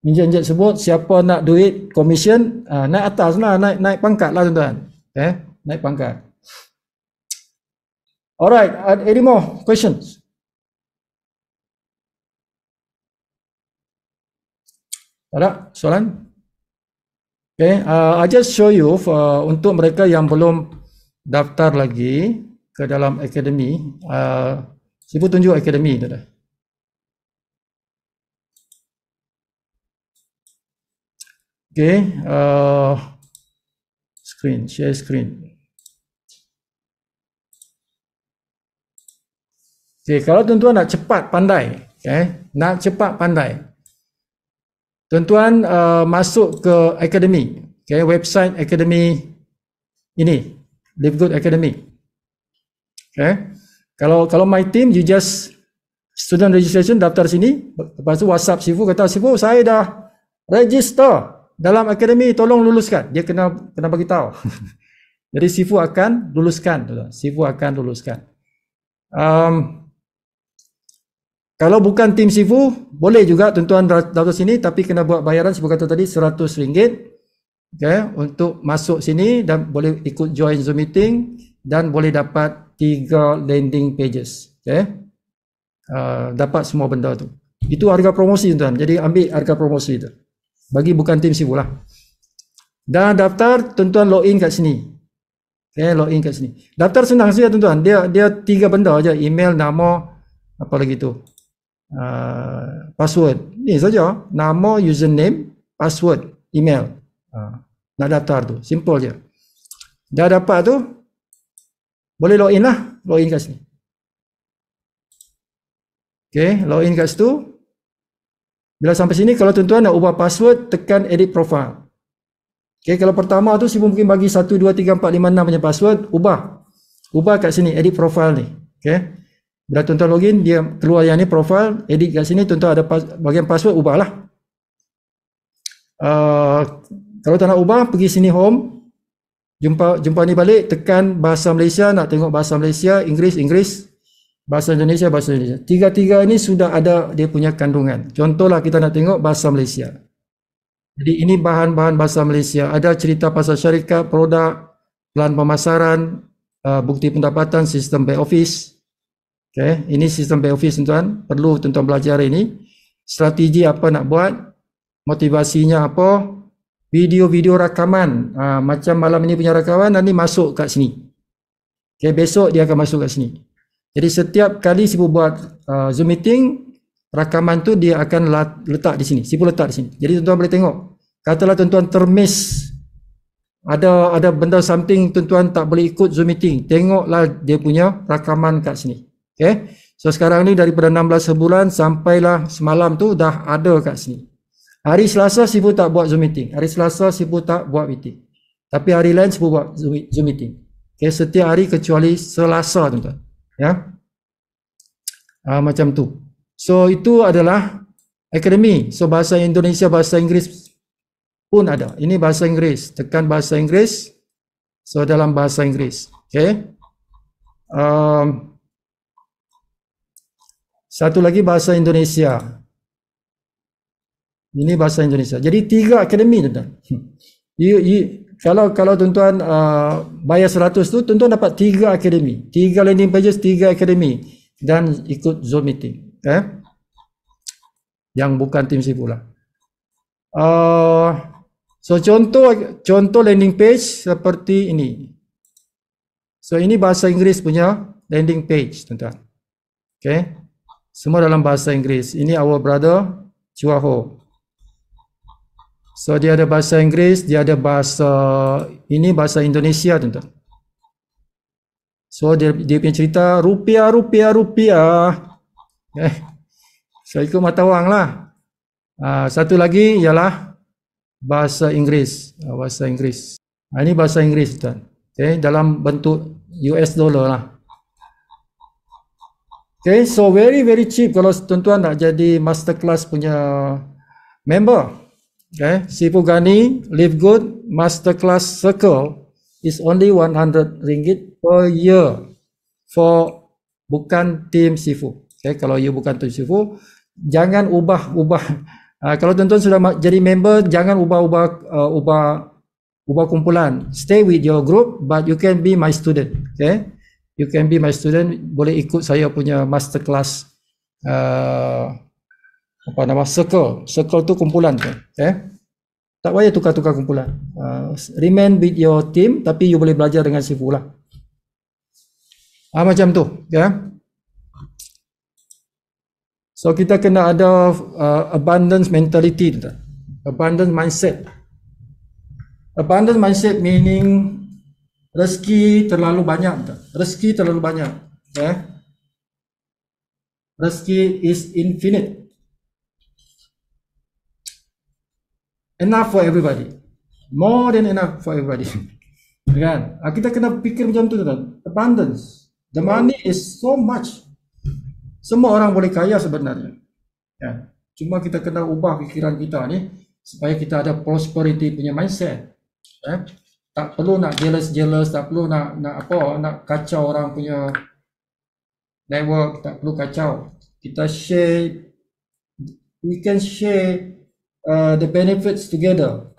Injek semut, siapa nak duit komisen, naik atas lah, naik pangkat lah tuan-tuan. Naik pangkat. Alright, any more questions? Ada soalan? Okay, I just show you untuk mereka yang belum daftar lagi ke dalam akademi. Sifu tunjuk akademi tu dah. Okay, share screen. Okay, kalau tuan-tuan nak cepat pandai, okay, nak cepat pandai, tuan-tuan masuk ke akademi, okay, website akademi ini, Live Good Academy. Okay. Kalau my team, you just student registration, daftar sini, lepas tu WhatsApp Sifu, kata Sifu saya dah register dalam akademi, tolong luluskan. Dia kena bagi tahu. Jadi Sifu akan luluskan, Sifu akan luluskan. Kalau bukan tim Sifu, boleh juga tuan-tuan daftar sini, tapi kena buat bayaran, Sifu kata tadi RM100, okay, untuk masuk sini, dan boleh ikut join Zoom meeting, dan boleh dapat 3 landing pages, okay. Dapat semua benda tu. Itu harga promosi tuan, jadi ambil harga promosi tu. Bagi bukan tim Sifu lah. Dah daftar, tuan-tuan login kat sini. Okay, login kat sini. Daftar senang saja tuan-tuan. Dia 3 benda aja, email, nama, apa lagi tu? Password. Ni saja, nama, username, password, email. Nak daftar tu, simple je. Dah dapat tu, boleh login lah, login kat sini. Okay, login kat situ. Bila sampai sini, kalau tuan-tuan nak ubah password, tekan edit profile. Okay, kalau pertama tu Sifu mungkin bagi 1, 2, 3, 4, 5, 6 punya password, ubah kat sini, edit profile ni. Okay. Bila tuan-tuan login, dia keluar yang ni profile, edit kat sini, tuan-tuan ada bagian password, ubahlah. Kalau tak nak ubah, pergi sini home, jumpa ni balik, tekan bahasa Malaysia, nak tengok bahasa Malaysia, Inggeris, bahasa Indonesia. 3 ini sudah ada dia punya kandungan. Contohlah kita nak tengok bahasa Malaysia. Jadi ini bahan-bahan bahasa Malaysia. Ada cerita pasal syarikat, produk, plan pemasaran, bukti pendapatan, sistem back office. Okay, ini sistem back office tuan-tuan. Perlu tuan-tuan belajar ini. Strategi apa nak buat, motivasinya apa, video-video rakaman. Macam malam ini punya rakaman, nanti masuk kat sini. Okay, besok dia akan masuk kat sini. Jadi setiap kali Sifu buat Zoom meeting, rakaman tu dia akan letak di sini. Sifu letak di sini. Jadi tuan-tuan boleh tengok. Katalah tuan-tuan termiss, ada benda something tuan-tuan tak boleh ikut Zoom meeting, tengoklah dia punya rakaman kat sini. Okay. So sekarang ni daripada 16 sebulan sampailah semalam tu dah ada kat sini. Hari Selasa Sifu tak buat Zoom meeting. Hari Selasa Sifu tak buat meeting. Tapi hari lain Sifu buat Zoom meeting. Okay, setiap hari kecuali Selasa tuan-tuan. Ya. Macam tu. So itu adalah akademi. So bahasa Indonesia, bahasa Inggeris pun ada. Ini bahasa Inggeris. Tekan bahasa Inggeris. So dalam bahasa Inggeris. Okay. Satu lagi bahasa Indonesia. Ini bahasa Indonesia. Jadi 3 akademi tuan-tuan. Kalau tuan-tuan bayar 100 tu, tuan-tuan dapat 3 akademi. 3 landing pages, 3 akademi. Dan ikut Zoom meeting. Yang bukan tim Sifu lah. So contoh landing page seperti ini. So ini bahasa Inggeris punya landing page tuan-tuan. Okay. Semua dalam bahasa Inggeris. Ini our brother Chua Ho. So dia ada bahasa Inggeris, dia ada bahasa, ini bahasa Indonesia tuan-tuan. So dia punya cerita rupiah. So ikut mata wang lah. Satu lagi ialah bahasa Inggeris. Ini bahasa Inggeris tuan. Okay, dalam bentuk US dollar lah. Okay, so very cheap kalau tuan-tuan nak jadi masterclass punya member. Okay, Sifu Ghani Live Good Masterclass Circle is only RM100 per year for bukan tim Sifu. Okay, kalau you bukan tim Sifu, jangan ubah. Kalau tuan-tuan sudah jadi member, jangan ubah kumpulan. Stay with your group, but you can be my student. Okay, you can be my student. Boleh ikut saya punya masterclass. Circle tu kumpulan tu. Okay, tak payah tukar-tukar kumpulan. Remain with your team, tapi you boleh belajar dengan Sifu lah. Macam tu. Ya. So kita kena ada abundance mentality, abundance mindset. Abundance mindset meaning rezeki terlalu banyak. Okay? Rezeki is infinite. enough for everybody. More than enough for everybody. Kan? Kita kena fikir macam tu kan. Abundance. The money is so much. Semua orang boleh kaya sebenarnya. Ya. Cuma kita kena ubah fikiran kita ni supaya kita ada prosperity punya mindset. Ya. Tak perlu nak jealous, tak perlu nak kacau orang punya network, tak perlu kacau. Kita share, we can share the benefits together.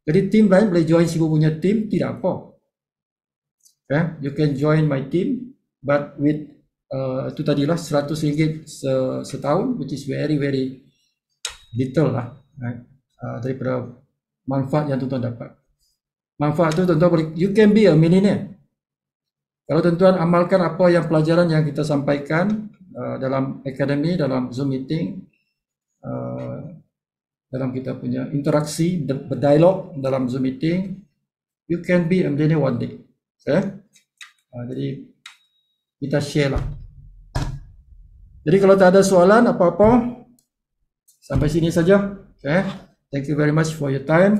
Jadi tim lain boleh join Sibu punya tim, tidak apa. Okay? You can join my team, but with itu tadilah RM100 setahun, which is very little lah, right? Daripada manfaat yang tuan-tuan dapat. Manfaat tu tuan-tuan boleh, you can be a millionaire. Kalau tuan-tuan amalkan apa yang pelajaran yang kita sampaikan dalam akademi, dalam Zoom meeting, dalam kita punya interaksi, berdialog dalam Zoom meeting, you can be a millionaire one day. Okay? Jadi kita share lah. Jadi kalau tak ada soalan apa-apa, sampai sini saja. Okay? Thank you very much for your time.